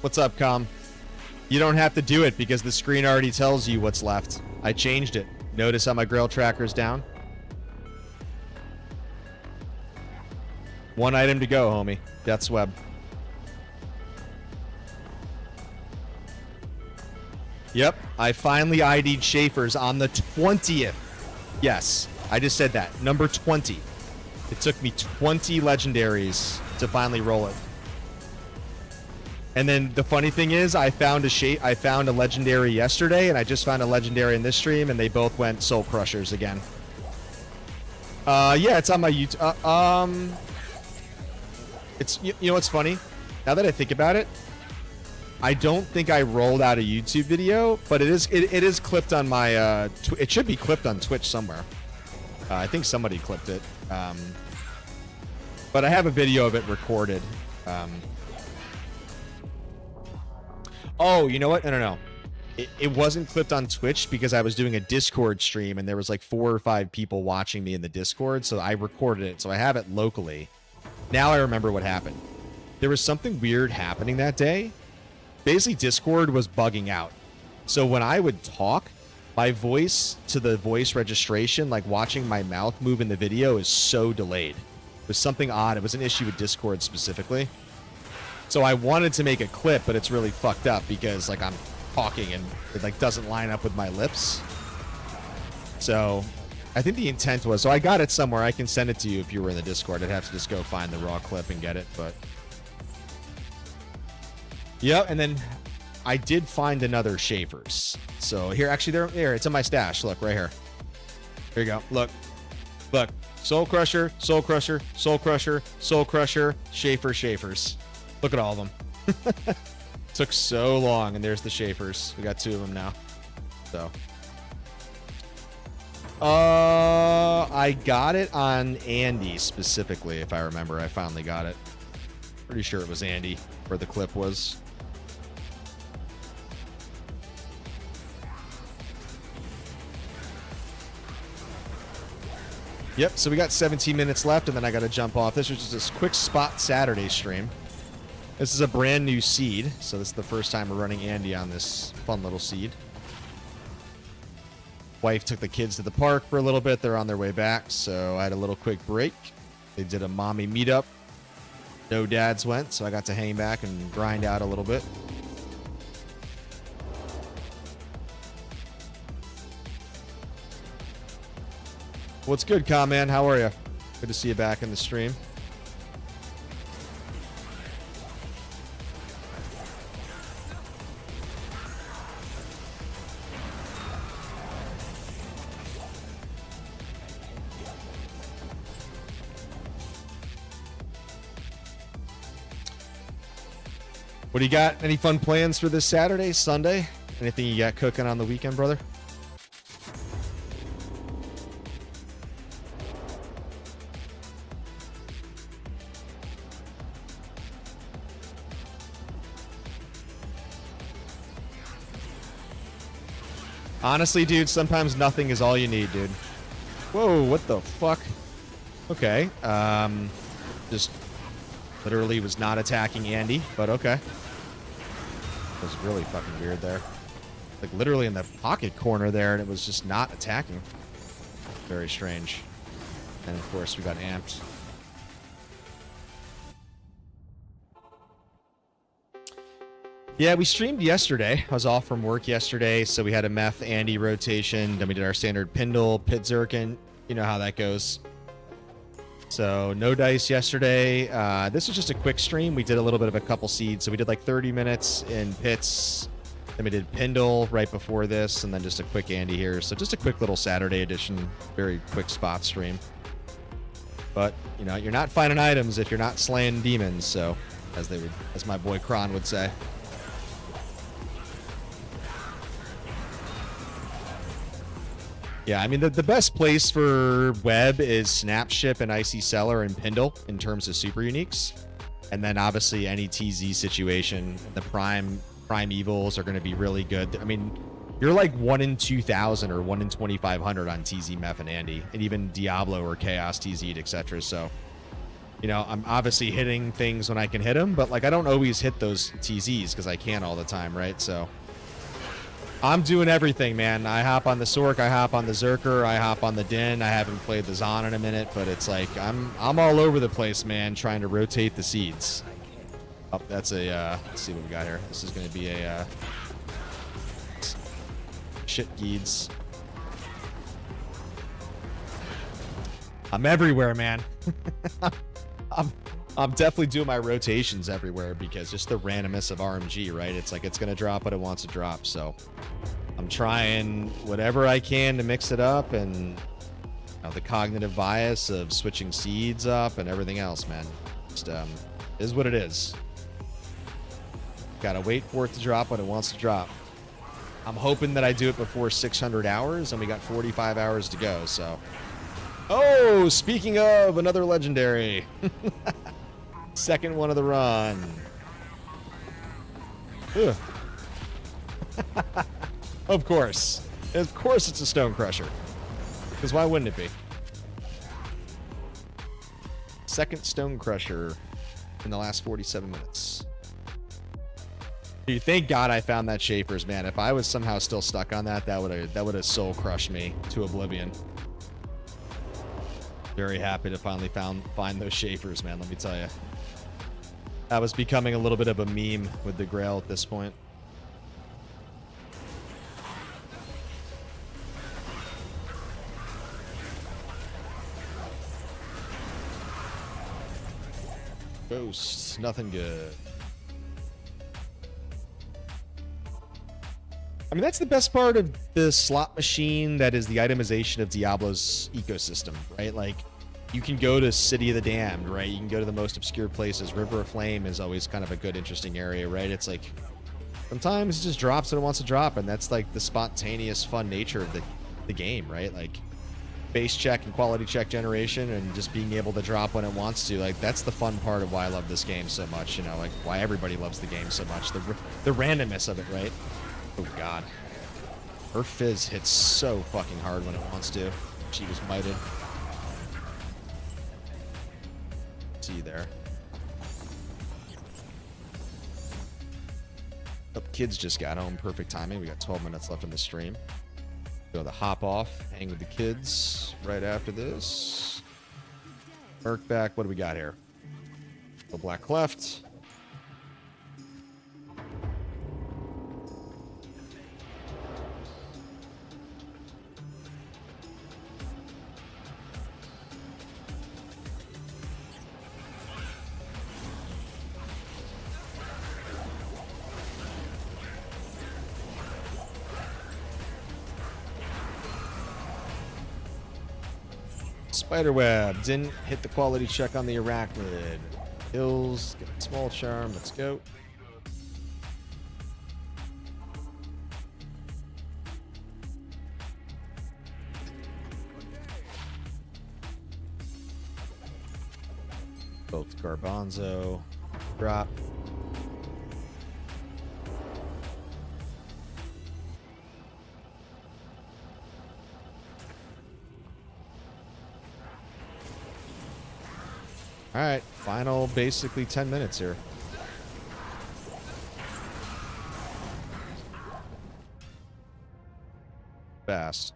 A: What's up, Com? You don't have to do it because the screen already tells you what's left. I changed it. Notice how my Grail tracker's down? 1 item to go, homie. Death's Web. Yep, I finally ID'd Schaefer's on the 20th. Yes, I just said that. Number 20. It took me 20 legendaries to finally roll it. And then the funny thing is, I found a legendary yesterday, and I just found a legendary in this stream, and they both went Soul Crushers again. Yeah, it's on my YouTube. It's you know what's funny? Now that I think about it, I don't think I rolled out a YouTube video, but it is clipped on my. It should be clipped on Twitch somewhere. I think somebody clipped it. But I have a video of it recorded. Oh, you know what? No. It wasn't clipped on Twitch because I was doing a Discord stream and there was like 4 or 5 people watching me in the Discord, so I recorded it. So I have it locally. Now I remember what happened. There was something weird happening that day. Basically, Discord was bugging out. So when I would talk, my voice to the voice registration, like watching my mouth move in the video, is so delayed. It was something odd. It was an issue with Discord specifically. So I wanted to make a clip, but it's really fucked up because like I'm talking and it like doesn't line up with my lips. So I think the intent was, so I got it somewhere. I can send it to you if you were in the Discord. I'd have to just go find the raw clip and get it, but yeah. And then I did find another Schaefer's. So here, actually there, it's in my stash. Look right here. Here you go. Look. Soul Crusher, Soul Crusher, Soul Crusher, Soul Crusher, Schaefer's. Look at all of them. Took so long, and there's the Schaefer's. We got 2 of them now. So, I got it on Andy specifically, if I remember. I finally got it. Pretty sure it was Andy where the clip was. Yep, so we got 17 minutes left, and then I got to jump off. This was just a quick spot Saturday stream. This is a brand new seed, so this is the first time we're running Andy on this fun little seed. Wife took the kids to the park for a little bit. They're on their way back, so I had a little quick break. They did a mommy meetup. No dads went, so I got to hang back and grind out a little bit. What's good, Com, man? How are you? Good to see you back in the stream. What do you got? Any fun plans for this Saturday, Sunday? Anything you got cooking on the weekend, brother? Honestly, dude, sometimes nothing is all you need, dude. Whoa, what the fuck? Okay. Just literally was not attacking Andy, but okay. It was really fucking weird there. Like literally in the pocket corner there, and it was just not attacking. Very strange. And of course we got amped. Yeah, we streamed yesterday. I was off from work yesterday, so we had a Meth Andy rotation. Then we did our standard Pindle, Pit Zerkin. You know how that goes. So no dice yesterday. This was just a quick stream. We did a little bit of a couple seeds. So we did like 30 minutes in Pits. Then we did Pindle right before this, and then just a quick Andy here. So just a quick little Saturday edition, very quick spot stream. But, you know, you're not finding items if you're not slaying demons, so as my boy Kron would say. Yeah, I mean, the best place for web is Snapship and Icy Cellar and Pindle in terms of super uniques. And then obviously any TZ situation, the prime evils are going to be really good. I mean, you're like 1 in 2,000 or 1 in 2,500 on TZ, Meth, and Andy, and even Diablo or Chaos TZ'd, etc. So, you know, I'm obviously hitting things when I can hit them, but like I don't always hit those TZs because I can't all the time, right? So I'm doing everything, man. I hop on the Sork, I hop on the Zerker, I hop on the Din. I haven't played the Zon in a minute, but it's like I'm all over the place, man, trying to rotate the seeds. Oh, that's a let's see what we got here. This is going to be a shit Geeds. I'm everywhere, man. I'm definitely doing my rotations everywhere because just the randomness of RMG, right? It's like it's going to drop what it wants to drop. So I'm trying whatever I can to mix it up, and you know, the cognitive bias of switching seeds up and everything else, man. Just is what it is. Got to wait for it to drop when it wants to drop. I'm hoping that I do it before 600 hours, and we got 45 hours to go, so. Oh, speaking of another legendary. Second one of the run. Of course. Of course it's a Stone Crusher. Because why wouldn't it be? Second Stone Crusher in the last 47 minutes. Dude, thank God I found that Schaefer's, man. If I was somehow still stuck on that, that would have soul crushed me to oblivion. Very happy to finally find those Schaefer's, man. Let me tell you. That was becoming a little bit of a meme with the Grail at this point. Ghosts, nothing good. I mean, that's the best part of the slot machine that is the itemization of Diablo's ecosystem, right? Like, you can go to City of the Damned, right? You can go to the most obscure places. River of Flame is always kind of a good, interesting area, right? It's like, sometimes it just drops when it wants to drop, and that's like the spontaneous, fun nature of the game, right? Like, base check and quality check generation and just being able to drop when it wants to. Like, that's the fun part of why I love this game so much, you know? Like, why everybody loves the game so much. The randomness of it, right? Oh, God. Her Fizz hits so fucking hard when it wants to. She was mited. See you there. Oh, kids just got home. Perfect timing. We got 12 minutes left in the stream. Go the hop off. Hang with the kids right after this. Merc back. What do we got here? The Black Cleft. Spiderweb didn't hit the quality check on the arachnid. Kills, get a small charm. Let's go. Both Garbanzo. Drop. All right, final basically 10 minutes here. Fast.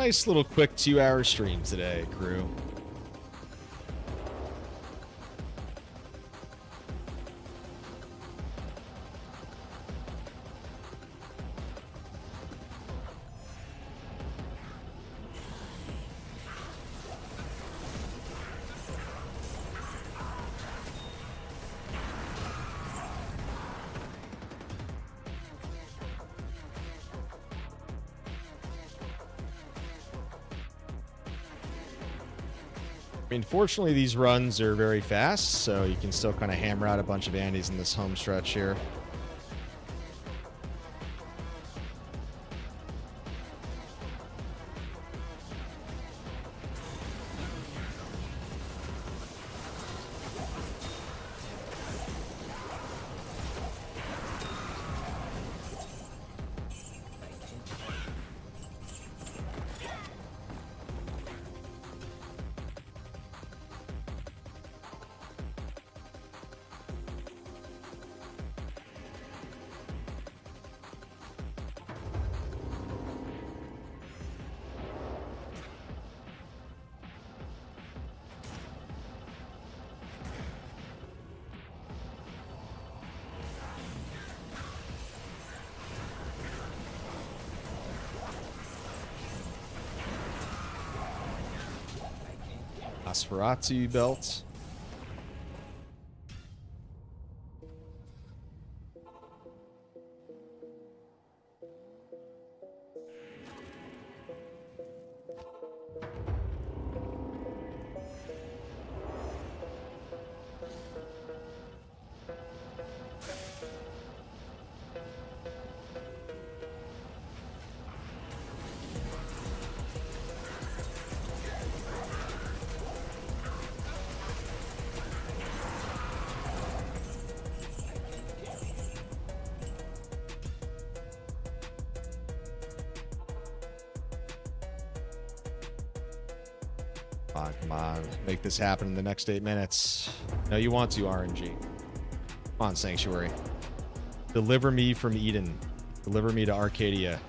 A: Nice little quick 2-hour stream today, crew. I mean, fortunately, these runs are very fast, so you can still kind of hammer out a bunch of Andes in this home stretch here. Nosferatu belt. Come on, make this happen in the next 8 minutes. No, you want to, RNG. Come on, Sanctuary. Deliver me from Eden. Deliver me to Arcadia.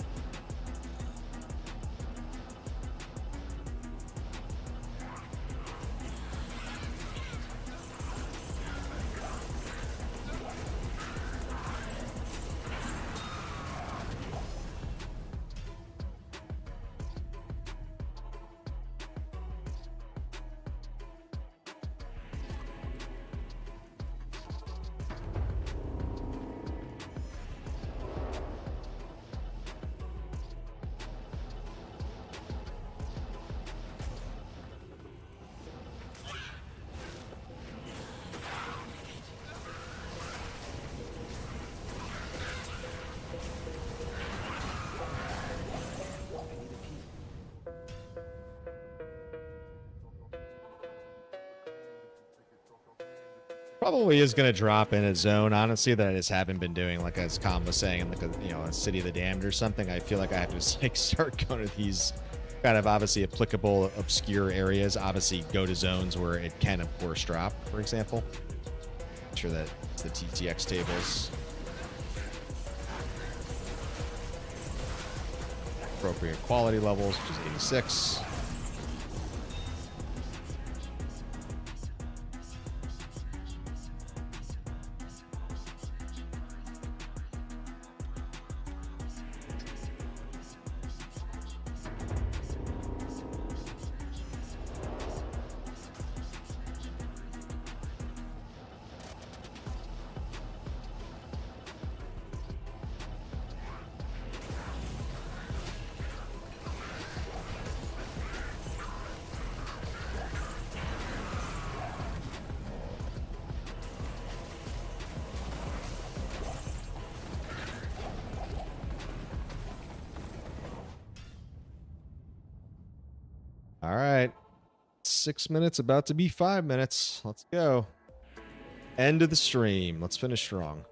A: Probably is going to drop in a zone, honestly, that I just haven't been doing, like as Com was saying, like a City of the Damned or something. I feel like I have to just like start going to these kind of obviously applicable obscure areas. Obviously go to zones where it can of course drop, for example. Make sure that it's the TTX tables. Appropriate quality levels, which is 86. All right. 6 minutes, about to be 5 minutes. Let's go. End of the stream. Let's finish strong.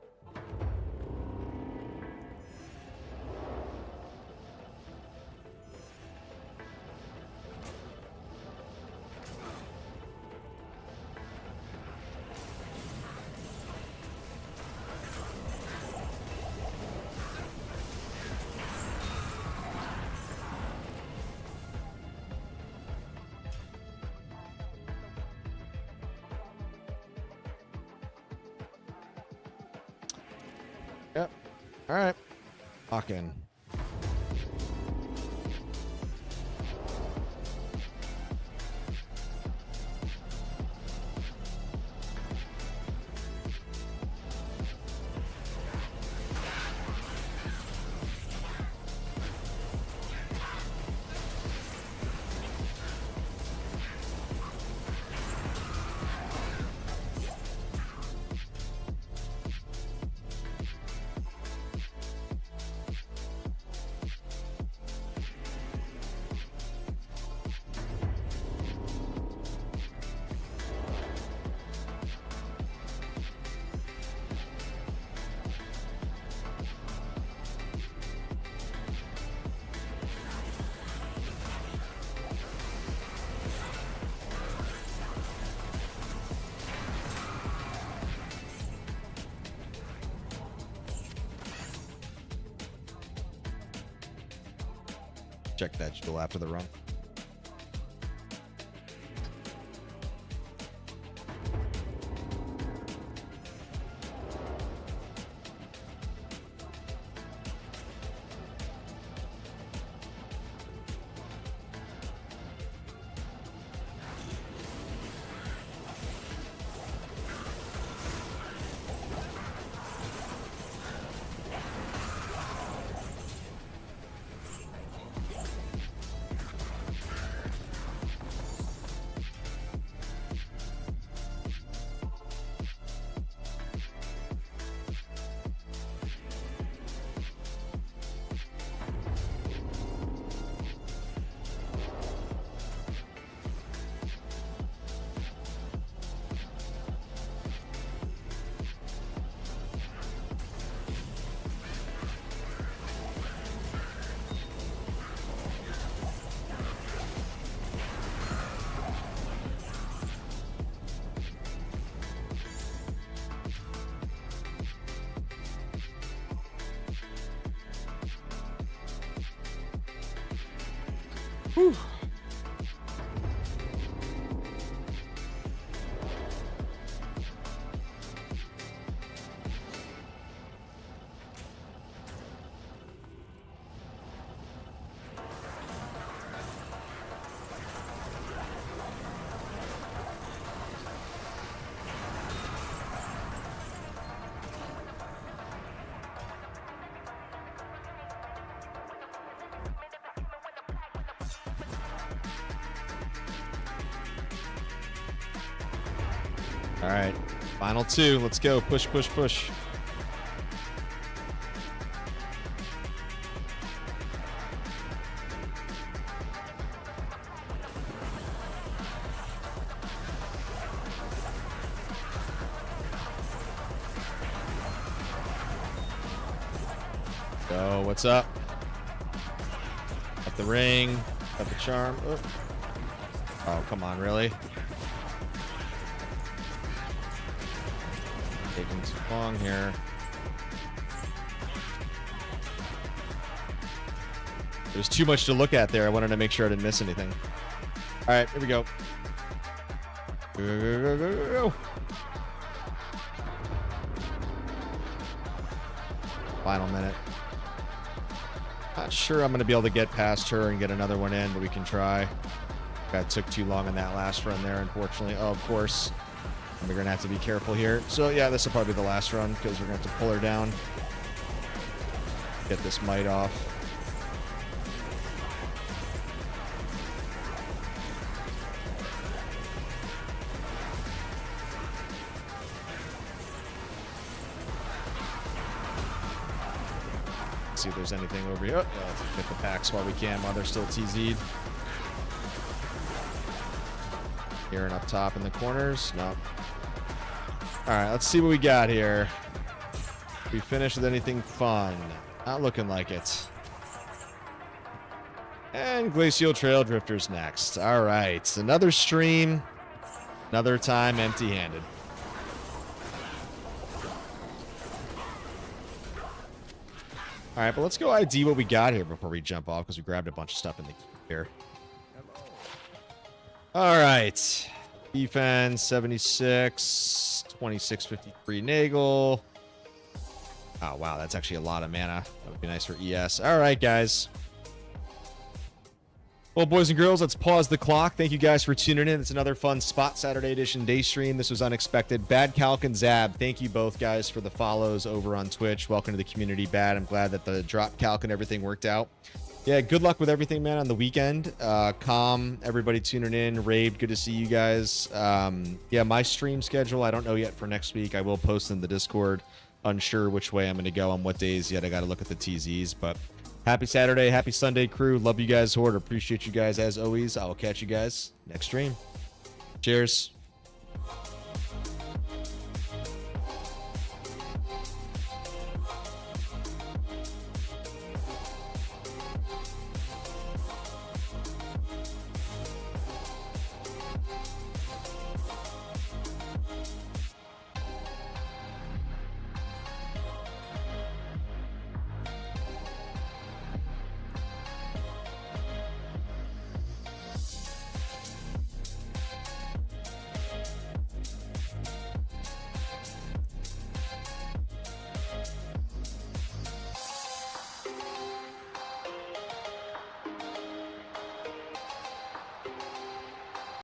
A: Yep. All right. Lock in. Check that jewel after the run. Whew. All right, final two. Let's go. Push, push, push. Go. What's up? Got the ring. Got the charm. Oh, come on, really? Taking too long here. There's too much to look at there. I wanted to make sure I didn't miss anything. All right, here we go. Go, go, go, go, go, go. Final minute. Not sure I'm going to be able to get past her and get another one in, but we can try. That took too long in that last run there, unfortunately. Oh, of course. We're going to have to be careful here. So, yeah, this will probably be the last run because we're going to have to pull her down. Get this mite off. See if there's anything over here. Oh, let's get the packs while we can, while they're still TZ'd. Here and up top in the corners. Nope. All right, let's see what we got here. We finished with anything fun? Not looking like it. And Glacial Trail Drifters next. All right, another stream, another time empty-handed. All right, but let's go ID what we got here before we jump off because we grabbed a bunch of stuff in the here. All right. Defense 76, 2653 Nagel. Oh, wow. That's actually a lot of mana. That would be nice for ES. All right, guys. Well, boys and girls, let's pause the clock. Thank you guys for tuning in. It's another fun Spot Saturday edition day stream. This was unexpected. Bad Calc and Zab, thank you both guys for the follows over on Twitch. Welcome to the community, Bad. I'm glad that the drop calc and everything worked out. Yeah, good luck with everything, man, on the weekend. Calm, everybody tuning in. Raid, good to see you guys. Yeah, my stream schedule, I don't know yet for next week. I will post in the Discord. Unsure which way I'm going to go on what days yet. I got to look at the TZs, but happy Saturday, happy Sunday, crew. Love you guys, Horde. Appreciate you guys as always. I will catch you guys next stream. Cheers.